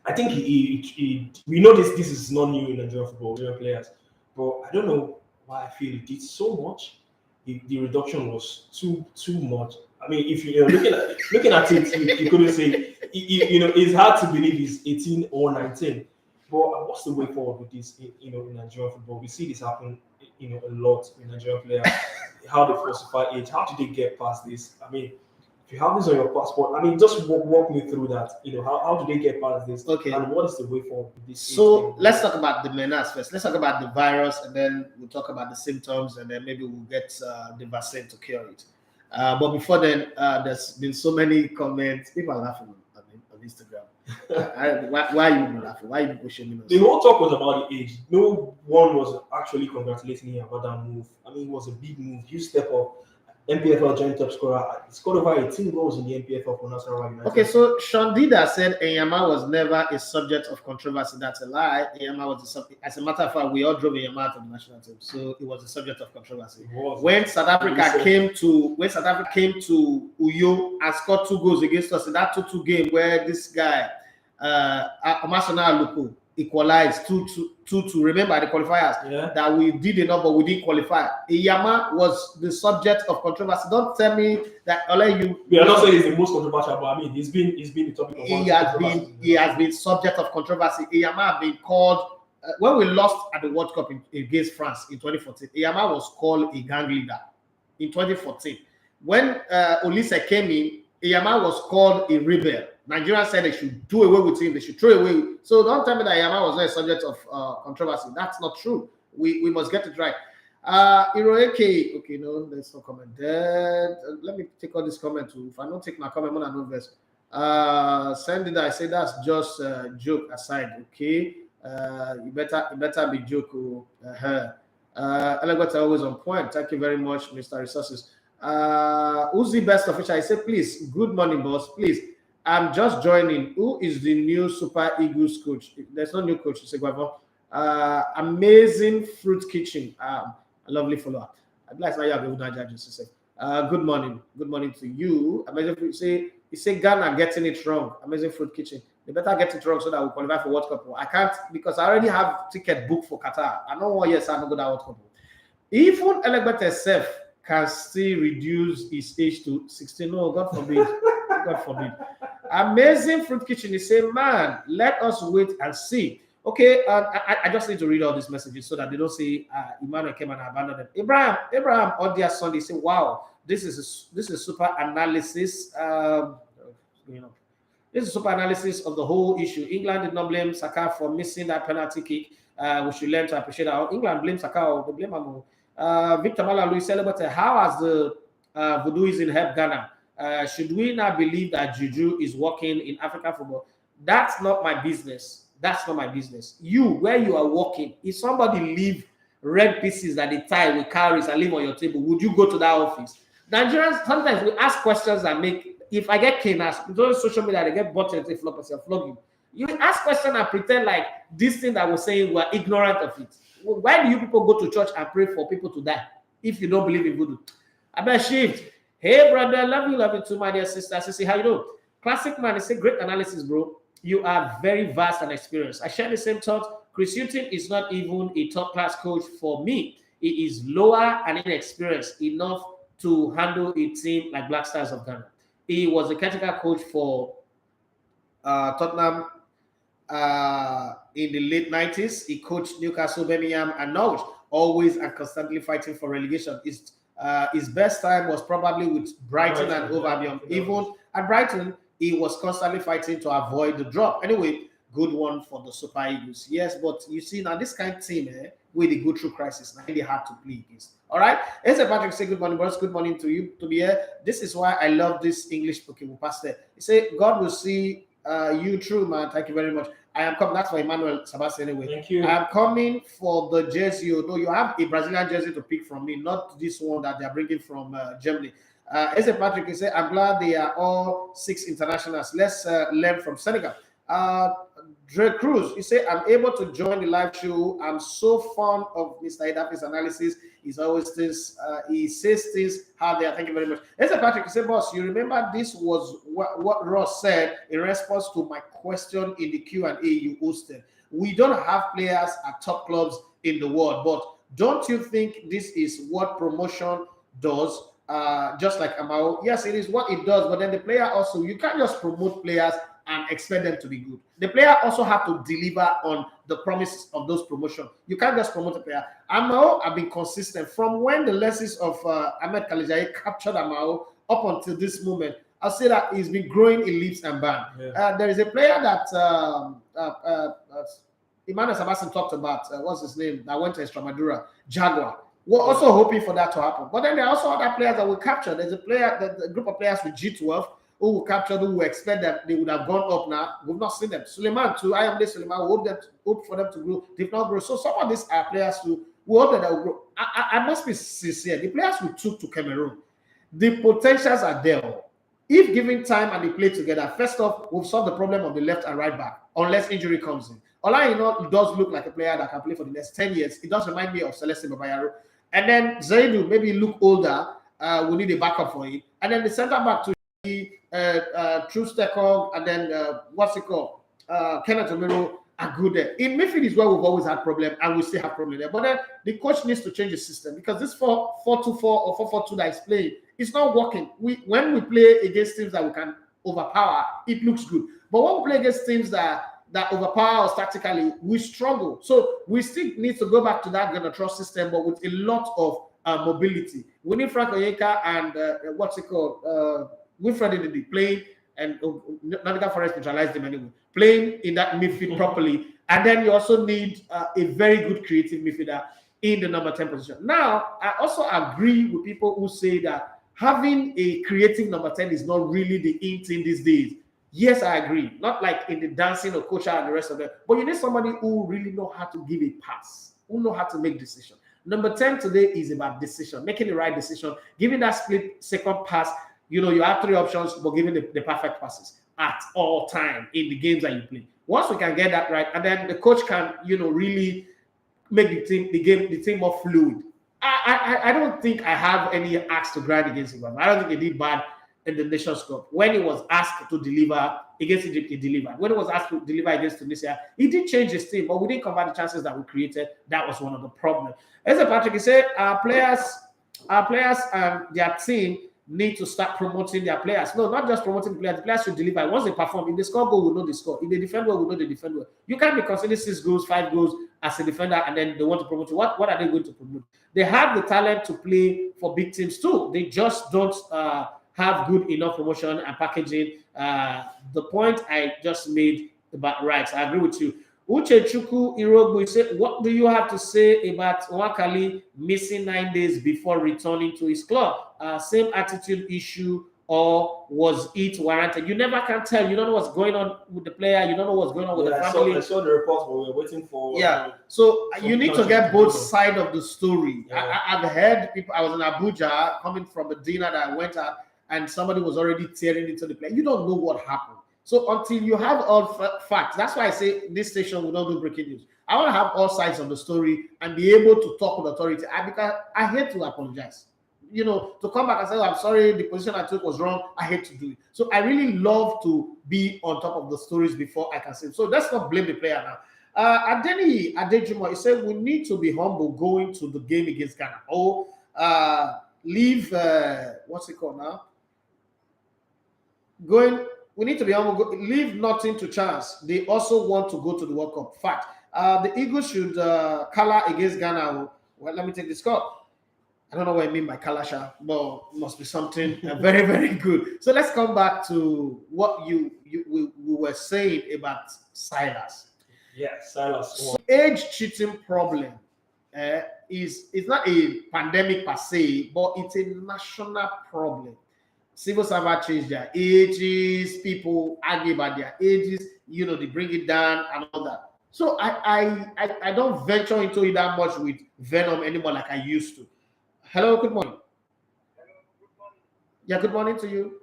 I think we know this is not new in Nigerian football, Nigerian players, but I don't know why I feel he did so much. The reduction was too much. I mean, if you're looking at it, you couldn't say, it's hard to believe he's 18 or 19. But what's the way forward with this, in Nigerian football? We see this happen, a lot in Nigerian players. How they falsify age. How do they get past this? I mean, if you have this on your passport, I mean, just walk me through that. How do they get past this? Okay. And what is the way forward with this? So let's talk about the menace first. Let's talk about the virus, and then we'll talk about the symptoms, and then maybe we'll get the vaccine to cure it. But before then, there's been so many comments. People are laughing on Instagram. Why are you laughing? Why are you pushing me? The whole talk was about the age. No one was actually congratulating him about that move. I mean, it was a big move. You step up. NPFL joint top scorer. He scored over 18 goals in the NPFL for National United. Okay, so Sean Dida said Enyama was never a subject of controversy. That's a lie. Enyama was a subject. As a matter of fact, we all drove Enyama to the national team, so it was a subject of controversy. When South Africa came to Uyo and scored 2 goals against us in that 2-2 game, where this guy Omasona Aluko equalized 2-2. Remember the qualifiers that we did enough, but we didn't qualify. Enyama was the subject of controversy. Don't tell me that We are not saying he's the most controversial, but I mean he's been the topic of he has been subject of controversy. Enyama have been called when we lost at the World Cup against France in 2014. Enyama was called a gang leader in 2014. When Olise came in, Enyama was called a rebel. Nigerians said they should do away with him. They should throw away. So don't tell me that Enyama was not a subject of controversy. That's not true. We must get it right. Iroeke, okay, no, let's not comment there. Let me take all this comment too. If I don't take my comment, I'm not verse. Sandy, I say that's just a joke aside. Okay, you better be joke. Elegant always on point. Thank you very much, Mr. Resources. Who's the best official? I say, please. Good morning, boss. Please. I'm just joining. Who is the new Super Eagles coach? There's no new coach. It's a amazing fruit kitchen. A lovely follower. I'd like to have good morning. Good morning to you. Amazing fruit. You say Ghana getting it wrong. Amazing fruit kitchen. They better get it wrong so that we qualify for World Cup. I can't because I already have ticket booked for Qatar. I know 1 year so I don't go to World Cup. Even Elegbert herself can still reduce his age to 16. No, God forbid. God forbid. Amazing fruit kitchen. He say, man, let us wait and see. Okay, I just need to read all these messages so that they don't say Emmanuel came and abandoned them. Abraham on their Sunday say, wow, this is super analysis. This is super analysis of the whole issue. England did not blame Saka for missing that penalty kick. We should learn to appreciate that. England blames Saka or they blame him. Victor Malalu celebrated. How has the voodooism helped Ghana? Should we not believe that Juju is working in African football? That's not my business. That's not my business. Where you are working, if somebody leave red pieces that they tie with cowries and leave on your table, would you go to that office? Nigerians, sometimes we ask questions that make, if I get canas, those social media, they get bottled, they flop us, flog you. You ask questions and pretend like this thing that we're saying, we're ignorant of it. Why do you people go to church and pray for people to die if you don't believe in voodoo? I bet shift. Hey, brother, love you too, my dear sister. Sissy, how you doing? Classic man, it's a great analysis, bro. You are very vast and experienced. I share the same thought. Chris Hughton is not even a top-class coach for me. He is lower and inexperienced enough to handle a team like Black Stars of Ghana. He was a critical coach for Tottenham in the late 90s. He coached Newcastle, Birmingham, and Norwich, always and constantly fighting for relegation. His best time was probably with Brighton and Overbeyond. Even at Brighton, he was constantly fighting to avoid the drop. Anyway, good one for the Super Eagles. Yes, but you see now this kind of team, where they go through crisis, now they hard to play against. All right, it's a Patrick say good morning, boss. Good morning to you to be here. This is why I love this English Pokemon pastor. He say God will see you through, man. Thank you very much. I am coming. That's for Emmanuel Sebastian anyway. Thank you. I am coming for the jersey. No, you have a Brazilian jersey to pick from me, not this one that they are bringing from Germany. Eze Patrick, he said, I'm glad they are all 6 internationals. Let's learn from Senegal. Dre Cruz, he said, I'm able to join the live show. I'm so fond of Mr. Edafi's analysis. He's always this, he says things how they are. Thank you very much. Eze Patrick, he said, boss, you remember this was what Ross said in response to my question in the Q&A you hosted. We don't have players at top clubs in the world, but don't you think this is what promotion does? Just like Amao, yes, it is what it does, but then the player also, you can't just promote players and expect them to be good. The player also have to deliver on the promises of those promotions. You can't just promote a player. Amao have been consistent from when the lessons of Ahmed Kalijaye captured Amao up until this moment. I'll say that he's been growing in leaps and bounds. Yeah. There is a player that Emmanuel Sebastian talked about. What's his name? That went to Extremadura, Jaguar. We're also hoping for that to happen. But then there are also other players that will capture. There's a player, the group of players with G12 who will capture, who will expect that they would have gone up now. We've not seen them. Suleiman, too. I am the Suleiman. We hope for them to grow. They've not grown. So some of these are players who we hope that they will grow. I must be sincere. The players we took to Cameroon, the potentials are there. If given time and they play together, first off, we've solved the problem of the left and right back, unless injury comes in. Olayino does look like a player that can play for the next 10 years. It does remind me of Celestine Babayaro. And then Zaidu, maybe look older. We need a backup for him. And then the centre back to be True Stekog, and then what's it called? Kenneth Omero are good there. In midfield is where we've always had problem, and we still have problem there. But then the coach needs to change the system because this 4-4-2-4 or 4-4-2 that is playing, it's not working. When we play against teams that we can overpower, it looks good. But when we play against teams that overpower us tactically, we struggle. So we still need to go back to that Gunnar Trust system, but with a lot of mobility. We need Frank Onyeka and Wilfred Ndidi playing, and Nottingham Forest neutralized them anyway, playing in that midfield properly. And then you also need a very good creative midfielder in the number 10 position. Now, I also agree with people who say that having a creative number 10 is not really the in thing these days. Yes, I agree. Not like in the dancing or coach and the rest of them. But you need somebody who really know how to give a pass, who know how to make decisions. Number 10 today is about decision, making the right decision, giving that split second pass. You know, you have 3 options, but giving the perfect passes at all time in the games that you play. Once we can get that right, and then the coach can, really make the team more fluid. I don't think I have any axe to grind against him. I don't think he did bad in the Nations Cup. When he was asked to deliver against Egypt, he delivered. When he was asked to deliver against Tunisia, he did change his team, but we didn't convert the chances that we created. That was one of the problems. As Patrick, he said, our players and their team need to start promoting their players. No, not just promoting the players. The players should deliver. Once they perform, if they score goal, we know they score. If they defend well, we know they defend well. You can't be considering 6 goals, 5 goals as a defender, and then they want to promote you. What are they going to promote? They have the talent to play for big teams too. They just don't have good enough promotion and packaging. The point I just made about rights, I agree with you. Uche Chukwu Irogbu said, what do you have to say about Nwakali missing 9 days before returning to his club? Same attitude issue, or was it warranted? You never can tell. You don't know what's going on with the player. You don't know what's going on with the family. I saw the reports, but we were waiting for. Yeah. So you need to get both sides of the story. Yeah. I've heard people. I was in Abuja coming from a dinner that I went at, and somebody was already tearing into the player. You don't know what happened. So until you have all facts, that's why I say this station will not do breaking news. I want to have all sides of the story and be able to talk with authority. Because I hate to apologize. To come back and say, oh, I'm sorry, the position I took was wrong. I hate to do it. So I really love to be on top of the stories before I can say it. So let's not blame the player now. Adeni Adejuma, he said we need to be humble going to the game against Ghana. Leave, what's it called now? We need to be humble. Leave nothing to chance. They also want to go to the World Cup. Fact. The Eagles should color against Ghana. Well, let me take this call. I don't know what I mean by Kalasha, but it must be something very, very good. So let's come back to what we were saying about Silas. Yeah, Silas. So age cheating problem is not a pandemic per se, but it's a national problem. Civil servants change their ages, people argue about their ages, they bring it down and all that. So I don't venture into it that much with Venom anymore like I used to. Hello, good morning. Yeah, good morning to you.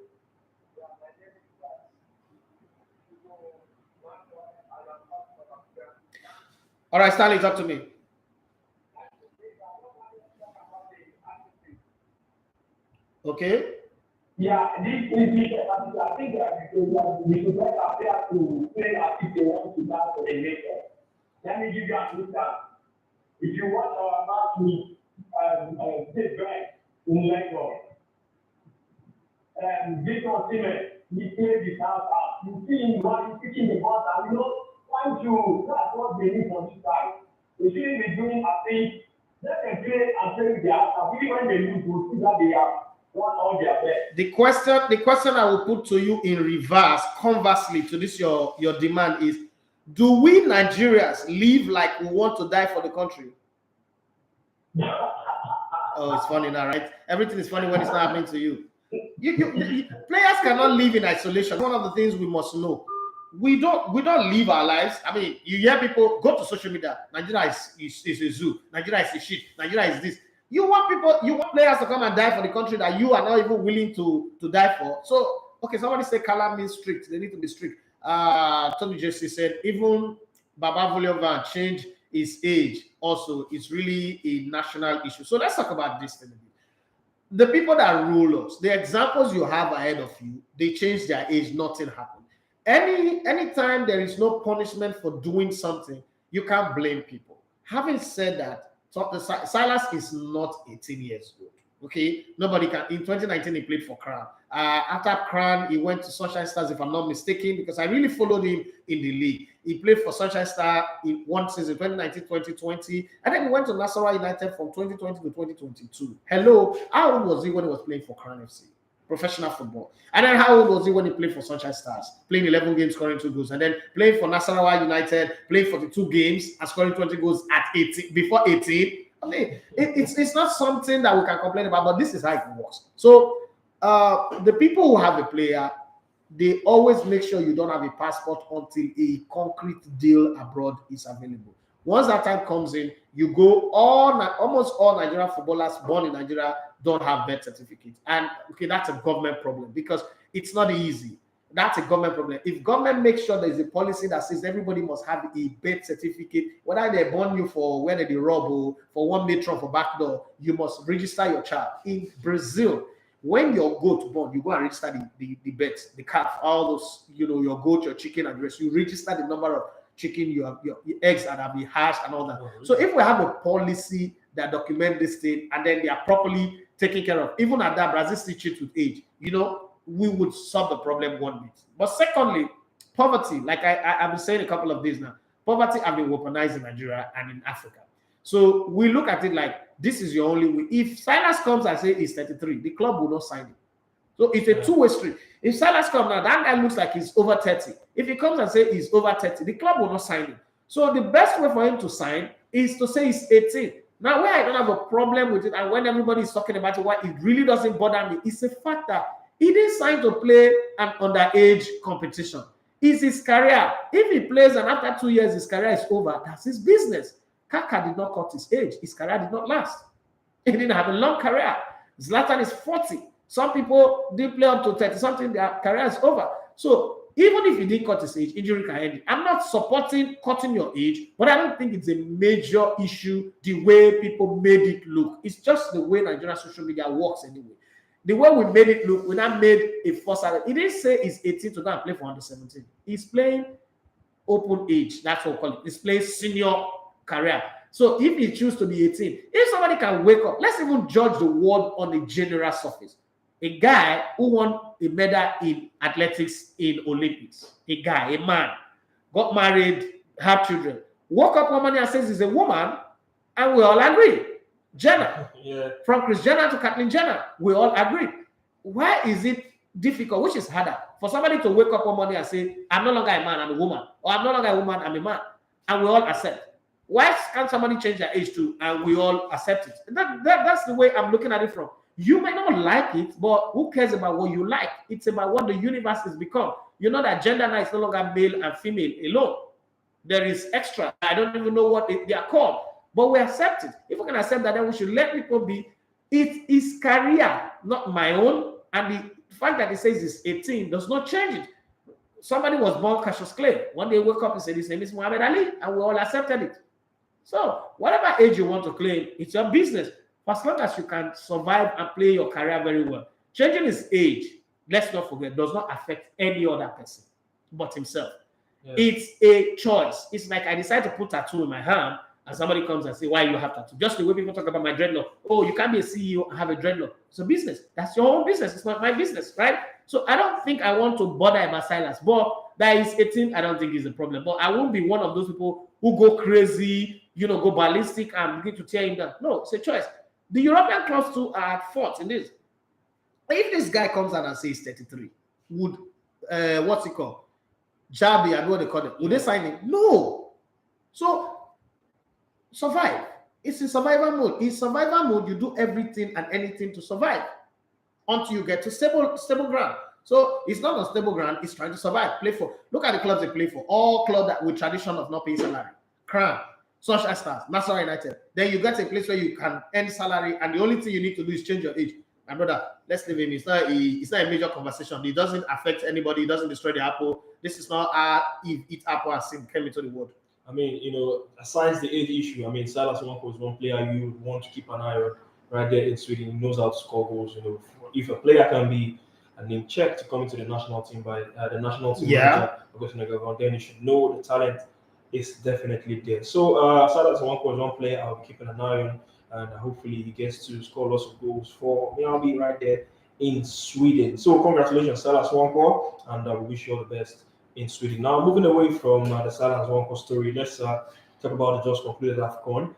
All right, Stanley, talk to me. Okay. Yeah, this is I think that we should let our players to play as if they want to dance for the nation. Let me give you an instance. If you watch our match with setback in Lagos, Victor Siemens, he played his house out. You see him running, picking the ball, and once that's what they need on this side. They shouldn't be doing a thing. Let them play and play with their house. Even when they lose, we'll see that they are. The question I will put to you in reverse, conversely to this your demand is, do we Nigerians live like we want to die for the country? Oh, it's funny now, right? Everything is funny when it's not happening to you. Players cannot live in isolation. One of the things we must know. We don't live our lives. I mean, you hear people go to social media. Nigeria is a zoo. Nigeria is a shit. Nigeria is this. You want players to come and die for the country that you are not even willing to die for. So, okay, somebody say Kala means strict. They need to be strict. Tony Jesse said, even Baba Voliovan changed his age also. It's really a national issue. So let's talk about this thing. The people that rule us, the examples you have ahead of you, they change their age, nothing happened. Anytime there is no punishment for doing something, you can't blame people. Having said that, Silas is not 18 years old. Okay, nobody can. In 2019, he played for Crown. After Crown, he went to Sunshine Stars, if I'm not mistaken, because I really followed him in the league. He played for Sunshine Star in one season, 2019-2020, and then he went to Nasarawa United from 2020 to 2022. Hello, how old was he when he was playing for Crown FC? Professional football. And then how old was he when he played for Sunshine Stars? Playing 11 games, scoring 2 goals. And then playing for Nasarawa United, playing 42 games and scoring 20 goals at 18, before 18. I mean, it's not something that we can complain about, but this is how it works. So the people who have a player, they always make sure you don't have a passport until a concrete deal abroad is available. Once that time comes in, you go almost all Nigerian footballers born in Nigeria don't have birth certificates. And okay, that's a government problem because it's not easy. That's a government problem. If government makes sure there's a policy that says everybody must have a birth certificate, whether they born you for whether they rob or for one matron for backdoor, you must register your child. In Brazil, when your goat born, you go and register the birth, the calf, all those, your goat, your chicken and the rest. You register the number of chicken, your eggs that have been hatched and all that. So if we have a policy that document this thing and then they are properly taken care of, even at that, Brazil still cheats with age, we would solve the problem one bit. But secondly, poverty, like I've been saying a couple of days now, poverty have been weaponized in Nigeria and in Africa. So we look at it like this is your only way. If Silas comes and says he's 33, the club will not sign him. So it's a two-way street. If Silas comes now, that guy looks like he's over 30. If he comes and says he's over 30, the club will not sign him. So the best way for him to sign is to say he's 18. Now, where I don't have a problem with it, and when everybody is talking about it, why it really doesn't bother me, it's the fact that he didn't sign to play an underage competition. It's his career. If he plays and after 2 years his career is over, that's his business. Kaka did not cut his age. His career did not last. He didn't have a long career. Zlatan is 40. Some people did play up to 30-something, their career is over. So even if he didn't cut his age, injury can end it. I'm not supporting cutting your age, but I don't think it's a major issue the way people made it look. It's just the way Nigerian social media works anyway. The way we made it look, we now made a force out of it. He didn't say he's 18 to go and play for under 17. He's playing open age. That's what we call it. He's playing senior career. So if he chooses to be 18, if somebody can wake up, let's even judge the world on a general surface. A guy who won a medal in athletics in Olympics, a guy, a man, got married, had children, woke up one morning and says he's a woman, and we all agree. Jenner. Yeah. From Kris Jenner to Kathleen Jenner. We all agree. Why is it difficult? Which is harder? For somebody to wake up one morning and say, I'm no longer a man, I'm a woman. Or I'm no longer a woman, I'm a man. And we all accept. Why can't somebody change their age too and we all accept it? That's the way I'm looking at it from. You may not like it, but who cares about what you like? It's about what the universe has become. You know that gender now is no longer male and female alone. There is extra. I don't even know what they are called. But we accept it. If we can accept that, then we should let people be. It is career, not my own. And the fact that it says it's 18 does not change it. Somebody was born Cassius Clay. One day woke up and said his name is Muhammad Ali, and we all accepted it. So whatever age you want to claim, it's your business. For as long as you can survive and play your career very well. Changing his age, let's not forget, does not affect any other person but himself. Yeah. It's a choice. It's like I decide to put tattoo in my hand, and somebody comes and say, why you have tattoo? Just the way people talk about my dreadlock. Oh, you can't be a CEO and have a dreadlock. It's a business. That's your own business. It's not my business, right? So I don't think I want to bother about silence. But that is 18, I don't think is a problem. But I won't be one of those people who go crazy, go ballistic and begin to tear him down. No, it's a choice. The European clubs too are at fault in this. If this guy comes out and says 33, would what's it called? Jabi, I know what they call it. Would they sign him? No. So survive. It's in survival mode. In survival mode, you do everything and anything to survive until you get to stable ground. So it's not on stable ground, it's trying to survive. Play for. Look at the clubs they play for. All clubs that with tradition of not paying salary. Crown, such as Stars, Nassau United. Then you get a place where you can earn salary, and the only thing you need to do is change your age. My brother, let's leave him. It's not a major conversation. It doesn't affect anybody. It doesn't destroy the apple. This is not Eve eat apple and sin came into the world. I mean, aside the age issue, I mean, Silas Nwanko is one player you would want to keep an eye on right there in Sweden. He knows how to score goals. If a player can be a name check to come into the national team by the national team manager, then you should know the talent is definitely there. So Silas Nwanko is one player I'll be keeping an eye on, and hopefully he gets to score lots of goals for Mjällby right there in Sweden. So congratulations, Silas Nwanko, and we wish you all the best in Sweden. Now, moving away from the Silas Nwanko story, let's talk about the just concluded AFCON.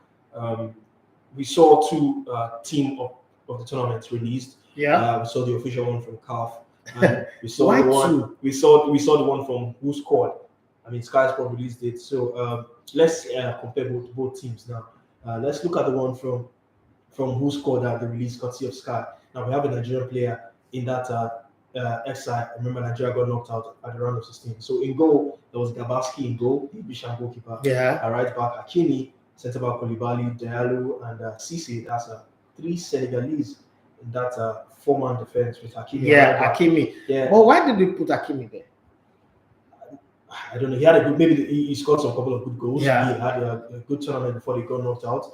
We saw two team of the tournaments released. Yeah, we saw the official one from CAF, and we saw the one. We saw the one from Who Scored. I mean, Sky Sport released it. So let's compare both teams now. Let's look at the one from Who Scored at the release courtesy of Sky. Now we have a Nigerian player in that XI. Remember, Nigeria got knocked out at the round of 16. So in goal, there was Gabaski in goal, the Bishan goalkeeper. Yeah. Right back, Hakimi, centre back Koulibaly, Diallo, and Cisse. That's 3 Senegalese in that 4-man defense with Hakimi. Yeah, Hakimi. Yeah. But why did we put Hakimi there? I don't know. He had a good. Maybe he scored some couple of good goals. Yeah. He had a good tournament before they got knocked out.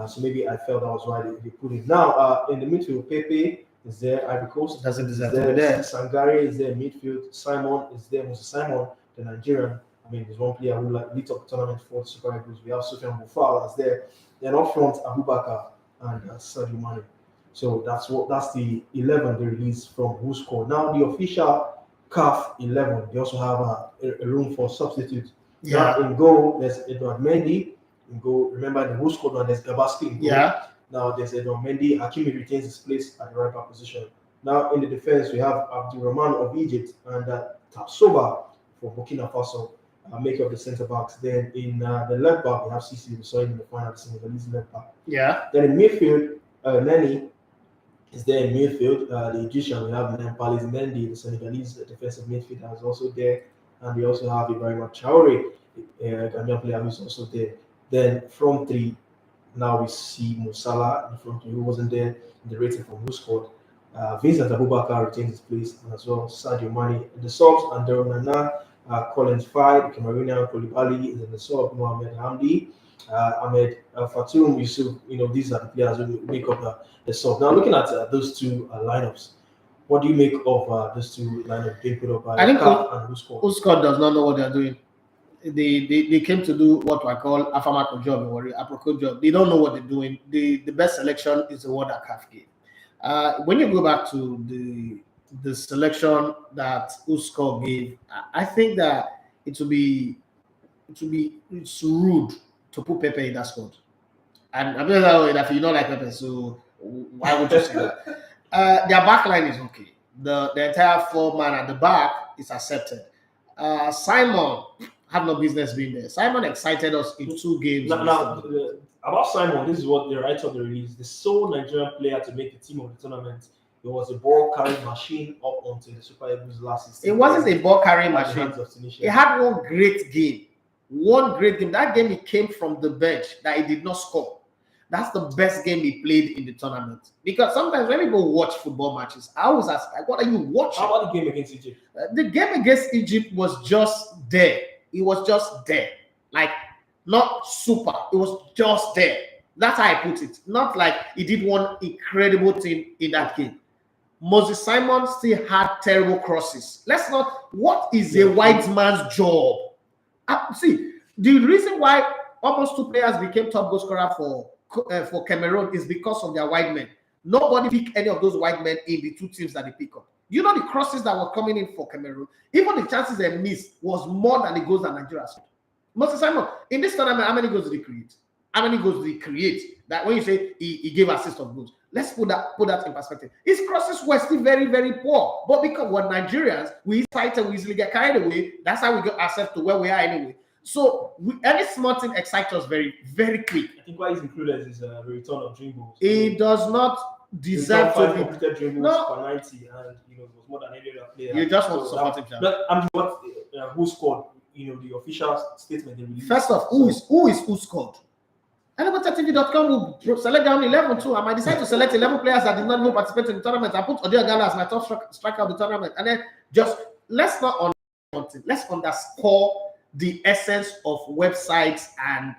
So maybe I felt that was why they put it. Now in the midfield, Pepe is there. Ivory Coast doesn't deserve to be there. Sangare is there. Midfield, Simon is there. Moses Simon, the Nigerian. I mean, there's one player who lit up the tournament for the Super Eagles. We have Sofiane Boufal that's there. Then up front, Abubakar and Sadio Mane. So that's the 11 they released from Who Scored. Now the official CAF 11. They also have a room for substitutes. Yeah. Now in goal, there's Edouard Mendy. In goal, remember the Who Scored one, there's Gabaski in goal. Yeah. Now there's Edouard Mendy. Hakimi retains his place at the right back position. Now in the defense, we have Abdulrahman of Egypt and Tapsoba for Burkina Faso make up the centre backs. Then in the left back, we have Cisse. We saw him in the final, the Senegalese left back. Yeah. Then in midfield, Nani is there in midfield. The Egyptian, we have Nampalys Mendy, the Senegalese defensive midfielder, is also there. And we also have Ibrahima Traore, Ghanaian player, who's also there. Then from 3, now we see Musala in front 3, who wasn't there in the rating from Who Scored. Vincent Abubakar retains his place, and as well Sadio Mane in the subs, and Nana, Collins Fide, the Cameroonian Koulibaly is in the sub, Mohamed Hamdi, Ahmed Fatoum, Yusuf. These are the players who make up the sub. Now looking at those two lineups, what do you make of those two lineups being put up by CAF and Who Scored? Who Scored does not know what they're doing. They came to do what I call Afamako job or Aproko job. They don't know what they're doing. The best selection is the one that CAF gave. When you go back to the selection that Who Scored gave, I think that it's rude to put Pepe in that squad. And I'm just like, if you don't like Pepe, so why would you say that? Their back line is okay. The entire 4-man at the back is accepted. Simon have no business being there. Simon excited us in 2 games. About Simon, this is what they write on the release. The sole Nigerian player to make the team of the tournament. It was a ball carrying machine up onto the Super Eagles last season. It wasn't a ball carrying machine. He had one great game. That game he came from the bench that he did not score. That's the best game he played in the tournament. Because sometimes when people watch football matches, I always ask, like, what are you watching? How about the game against Egypt? The game against Egypt was just there. It was just there. Like, not super. It was just there. That's how I put it. Not like he did one incredible thing in that game. Moses Simon still had terrible crosses. What is a white man's job? See, the reason why almost 2 players became top goal scorer for Cameroon is because of their white men. Nobody picked any of those white men in the 2 teams that they pick up. You know the crosses that were coming in for Cameroon, even the chances they missed was more than the goals that Nigeria scored. Moses Simon, in this tournament, how many goals did he create? How many goals did he create? That when you say he gave assist of goals, let's put that in perspective. His crosses were still very, very poor. But because we're Nigerians, we easily get carried away. That's how we got ourselves to where we are anyway. So any small thing excites us very, very quick. I think why he's included is the return of dribbles. He does not deserve to be completed dribbles for 90, and it was more than any other player. You just want to support him. But who scored? The official statement they released. First off, who scored? TV.com will select down 11 too. I might decide to select 11 players that did not even participate in the tournament. I put Odia Gala as my top striker of the tournament. And then let's underscore the essence of websites and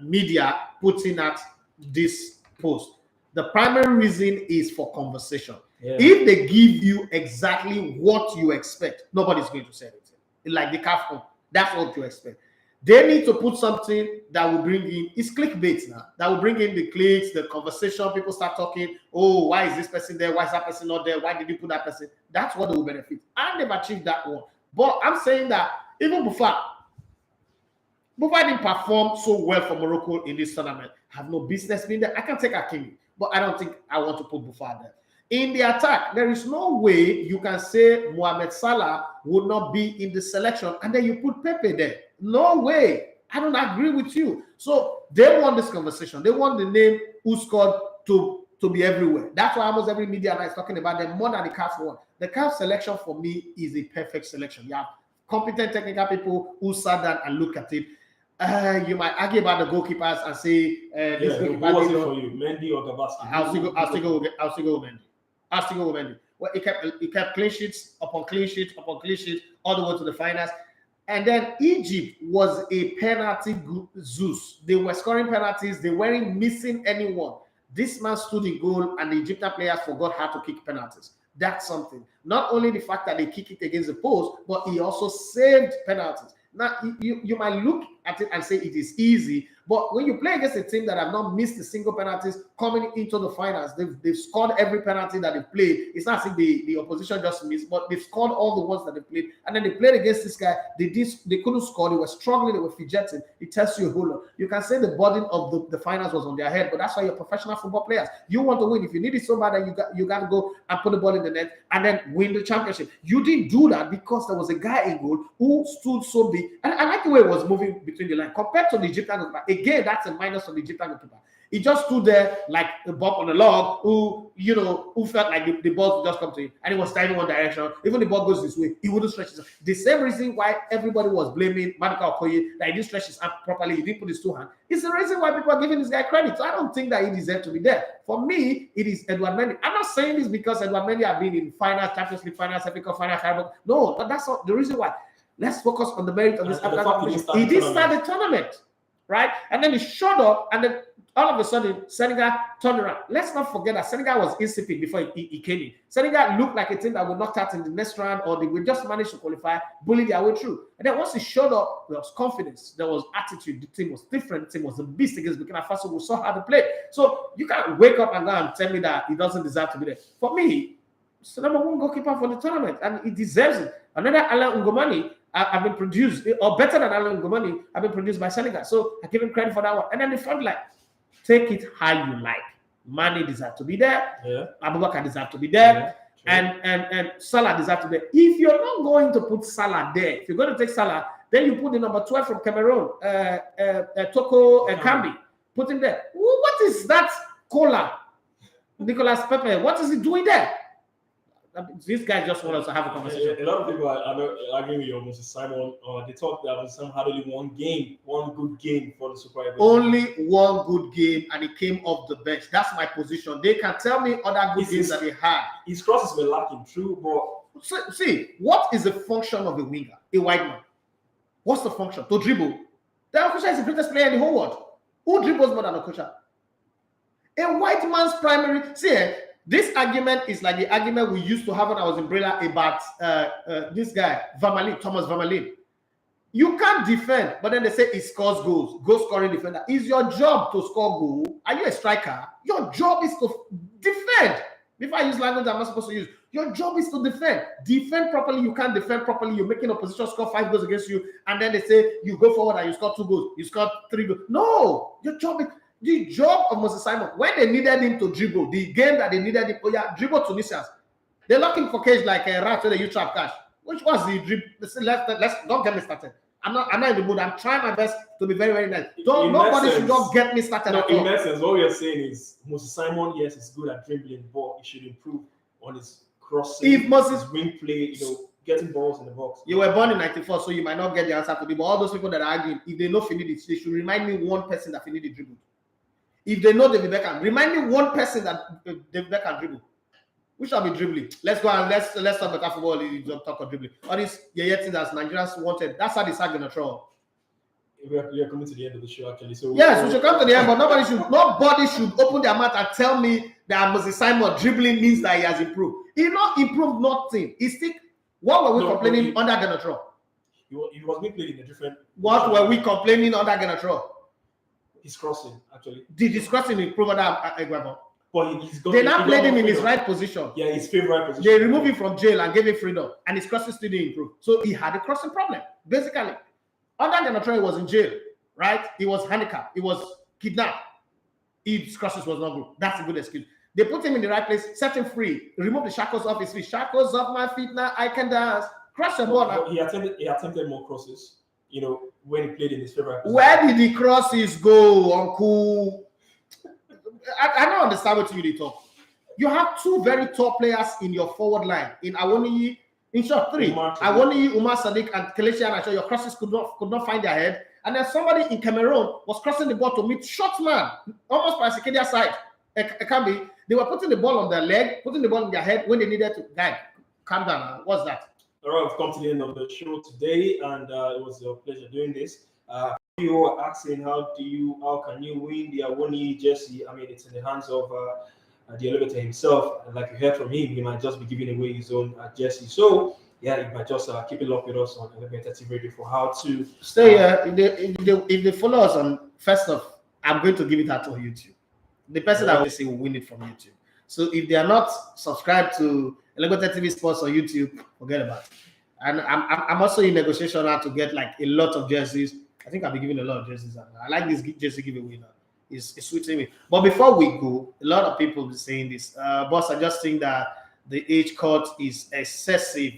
media putting out this post. The primary reason is for conversation. Yeah. If they give you exactly what you expect, nobody's going to say anything. Like the CAF, that's what you expect. They need to put something that will bring in, it's clickbait now, that will bring in the clicks, the conversation, people start talking, oh, why is this person there? Why is that person not there? Why did you put that person? That's what they will benefit. And they've achieved that one. But I'm saying that even Buffon didn't perform so well for Morocco in this tournament. Have no business being there. I can take Hakimi, but I don't think I want to put Buffon there. In the attack, there is no way you can say Mohamed Salah would not be in the selection and then you put Pepe there. No way. I don't agree with you. So they want this conversation. They want the name who scored to be everywhere. That's why almost every media now is talking about them more than the CAF one. The CAF selection for me is a perfect selection. You have competent technical people who sat down and look at it. You might argue about the goalkeepers and say this goalkeeper. Who was it for you, Mendy or Gabaski? I'll still go with Mendy. Well, he kept clean sheets upon clean sheet upon clean sheet all the way to the finals. And then Egypt was a penalty Zeus. They were scoring penalties. They weren't missing anyone. This man stood in goal and the Egyptian players forgot how to kick penalties. That's something. Not only the fact that they kick it against the post, but he also saved penalties. Now, you might look at it and say it is easy, but when you play against a team that have not missed a single penalties coming into the finals, they've scored every penalty that they've played. It's not as if the opposition just missed, but they've scored all the ones that they played. And then they played against this guy. They couldn't score. They were struggling. They were fidgeting. It tells you a whole lot. You can say the burden of the finals was on their head, but that's why you're professional football players. You want to win. If you need it so bad, then you got to go and put the ball in the net and then win the championship. You didn't do that because there was a guy in goal who stood so big. And I like the way it was moving between the line compared to the Egyptian goalkeeper. Again, that's a minus of the Egyptian goalkeeper. He just stood there like a bump on a log who felt like the ball would just come to him and he was diving one direction. Even the ball goes this way, he wouldn't stretch his arm. The same reason why everybody was blaming Maduka Okoye that he didn't stretch his arm properly, he didn't put his 2 hands. It's the reason why people are giving this guy credit. So I don't think that he deserves to be there. For me, it is Edouard Mendy. I'm not saying this because Edouard Mendy have been in finals, Champions League finals, FA Cup finals. No, but that's not the reason why. Let's focus on the merit of this African competition. He did start the tournament, right? And then he showed up, and then all of a sudden, Senegal turned around. Let's not forget that Senegal was insipid before he came in. Senegal looked like a team that would knock out in the next round, or they would just manage to qualify, bully their way through. And then once he showed up, there was confidence, there was attitude. The team was different. The team was a beast against Burkina Faso. We saw how to play. So you can't wake up and go and tell me that he doesn't deserve to be there. For me, it's the number 1 goalkeeper for the tournament, and he deserves it. Another Alain Ngomani have been produced, or better than Alain Ngomani, have been produced by Senegal. So I give him credit for that one. And then the front line, Take it how you like. Mane deserves to be there. Yeah. Abubakar deserves to be there. And Salah deserves to be there. If you're not going to put Salah there, if you're going to take Salah, then you put the number 12 from Cameroon, Toko Kambi. Put him there. What is that cola? Nicolas Pepe, what is he doing there? This guy just wants us to have a conversation. A lot of people are arguing with you, Moses Simon. They talk that Moses Simon had only one good game for the Super Eagles. Only one good game, and he came off the bench. That's my position. They can tell me other good games that he had. His crosses were lacking, true, but see, what is the function of a winger, a white man? What's the function? To dribble. The Okocha is the greatest player in the whole world. Who dribbles more than Okocha? A white man's primary. See, this argument is like the argument we used to have when I was in Brilla about this guy, Thomas Vermaelen. You can't defend, but then they say he scores goals. Goal scoring defender. Is your job to score goal? Are you a striker? Your job is to defend. Before I use language I'm not supposed to use, your job is to defend. Defend properly. You can't defend properly. You're making opposition score 5 goals against you, and then they say you go forward and you score 2 goals. You score 3 goals. No, your job is. The job of Moses Simon, when they needed him to dribble, the game that they needed him, dribble Tunisians. They're looking for cage like a rat where you trap cash. Which was the dribble? Let's don't get me started. I'm not in the mood. I'm trying my best to be very, very nice. Nobody should not get me started. No, in essence, what we are saying is Moses Simon, yes, is good at dribbling, but he should improve on his crossing, his wing play, getting balls in the box. You were born in 94, so you might not get the answer to me. But all those people that are arguing, if they know Finidi, they should remind me one person that Finidi dribbled. If they know David Beckham, remind me one person that David Beckham dribble. We shall be dribbling. Let's go and let's talk about football. You don't talk about dribbling. All these things that Nigerians wanted. That's how they start gonna throw. We are coming to the end of the show, actually. So yes, we should come to the end, but nobody should open their mouth and tell me that Moses Simon dribbling means that he has improved. He not improved nothing. He still. What were we complaining under Genotro? He was being played in a different. What were we complaining under Genotro? His crossing, actually. Did his crossing improve under Eguavon? But they now played him in his right position. Yeah, his favorite position. They removed him from jail and gave him freedom, and his crossing still didn't improve. So he had a crossing problem, basically. Under Genotro, he was in jail, right? He was handicapped. He was kidnapped. His crosses was not good. That's a good excuse. They put him in the right place, set him free, remove the shackles off his feet. Shackles off my feet, now I can dance. Cross the ball. He attempted more crosses. When he played in his favorite position. Where did the crosses go, Uncle? I don't understand what you talk. You have 2 very tall players in your forward line. In Awoniyi, in short 3. Awoniyi, Umar Sadiq, and Kelechi Iheanacho. Your crosses could not find their head. And then somebody in Cameroon was crossing the ball to meet short man, almost by Sekedia side. Kambi. They were putting the ball on their leg, putting the ball in their head when they needed to. Guy, calm down. What's that? All right, we've come to the end of the show today, and it was a pleasure doing this. You were asking how can you win the Awoniyi jersey? I mean, it's in the hands of the elevator himself, and like you heard from him, he might just be giving away his own jersey. So yeah, you might just keep it locked with us on Elevator TV Radio for how to stay here. If they follow us on, first off, I'm going to give it out on YouTube. The person that will say will win it from YouTube. So if they are not subscribed to Elevator TV Sports on YouTube, forget about it. And I'm also in negotiation now to get like a lot of jerseys. I think I'll be giving a lot of jerseys. I like this jersey giveaway now. It's sweeting me. But before we go, a lot of people be saying this. Boss, I just think that the age cut is excessive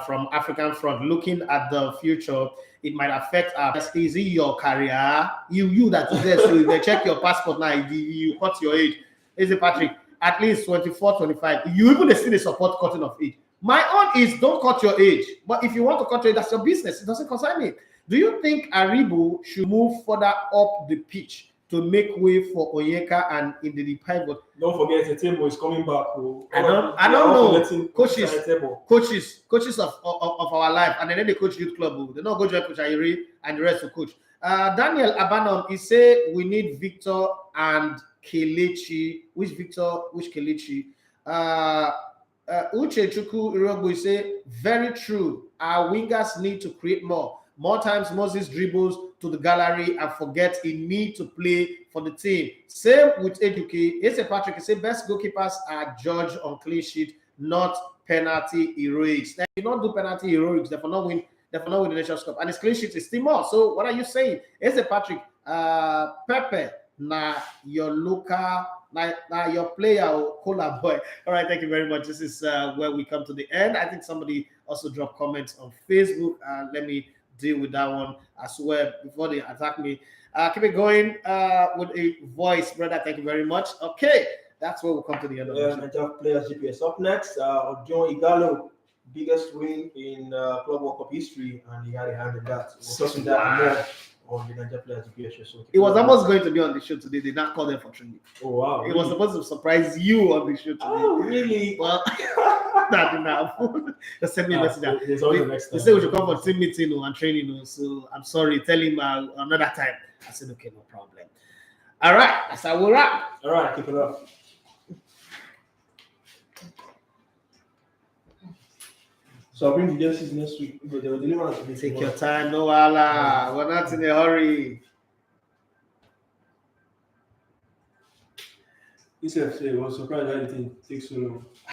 from African front. Looking at the future, it might affect our. Is it your career? You that is there. So if they check your passport now, you cut your age. Is it Patrick? At least 24, 25. You even still support cutting of age. My own is don't cut your age. But if you want to cut your age, that's your business. It doesn't concern me. Do you think Aribo should move further up the pitch to make way for Onyeka and in the pivot? Don't forget the table is coming back. I don't know. Coaches of our life, and then they coach youth club. They don't go join Coach Ayiri and the rest of coach. Daniel Abanon, he say we need Victor and Kelechi. Which Victor? Which Kelechi? Uche Chukwu Irogu say very true. Our wingers need to create more. More times Moses dribbles to the gallery and forget he need to play for the team. Same with Eduke. Ese Patrick say best goalkeepers are judged on clean sheet, not penalty heroics. They do not do penalty heroics. They will not win the Nations Cup. And his clean sheet is still more. So what are you saying? Ese Patrick, Pepe, na your local, na your player or cola boy. All right, thank you very much. This is where we come to the end. I think somebody also dropped comments on Facebook. Let me deal with that one as well before they attack me. Keep it going with a voice, brother. Thank you very much. Okay, that's where we'll come to the end of the show. Nigeria Players GPS up next. John Igalo, biggest win in Club World Cup history, and he had a hand in that. We'll talk that and more on the Nigeria Players GPS show. So it was almost going to be on the show today. They did not call them for training. Oh wow! It was supposed to surprise you on the show today. Oh really? Well, that didn't happen. They sent me a message. They said we should come for team meeting and training. So I'm sorry. Tell him another time. I said okay, no problem. All right, that's how we're wrap. All right, keep it up. So I'll bring the jerseys next week. But they will deliver us today. Take your time, no wala. We're not in a hurry. He said, I was surprised that it takes so long.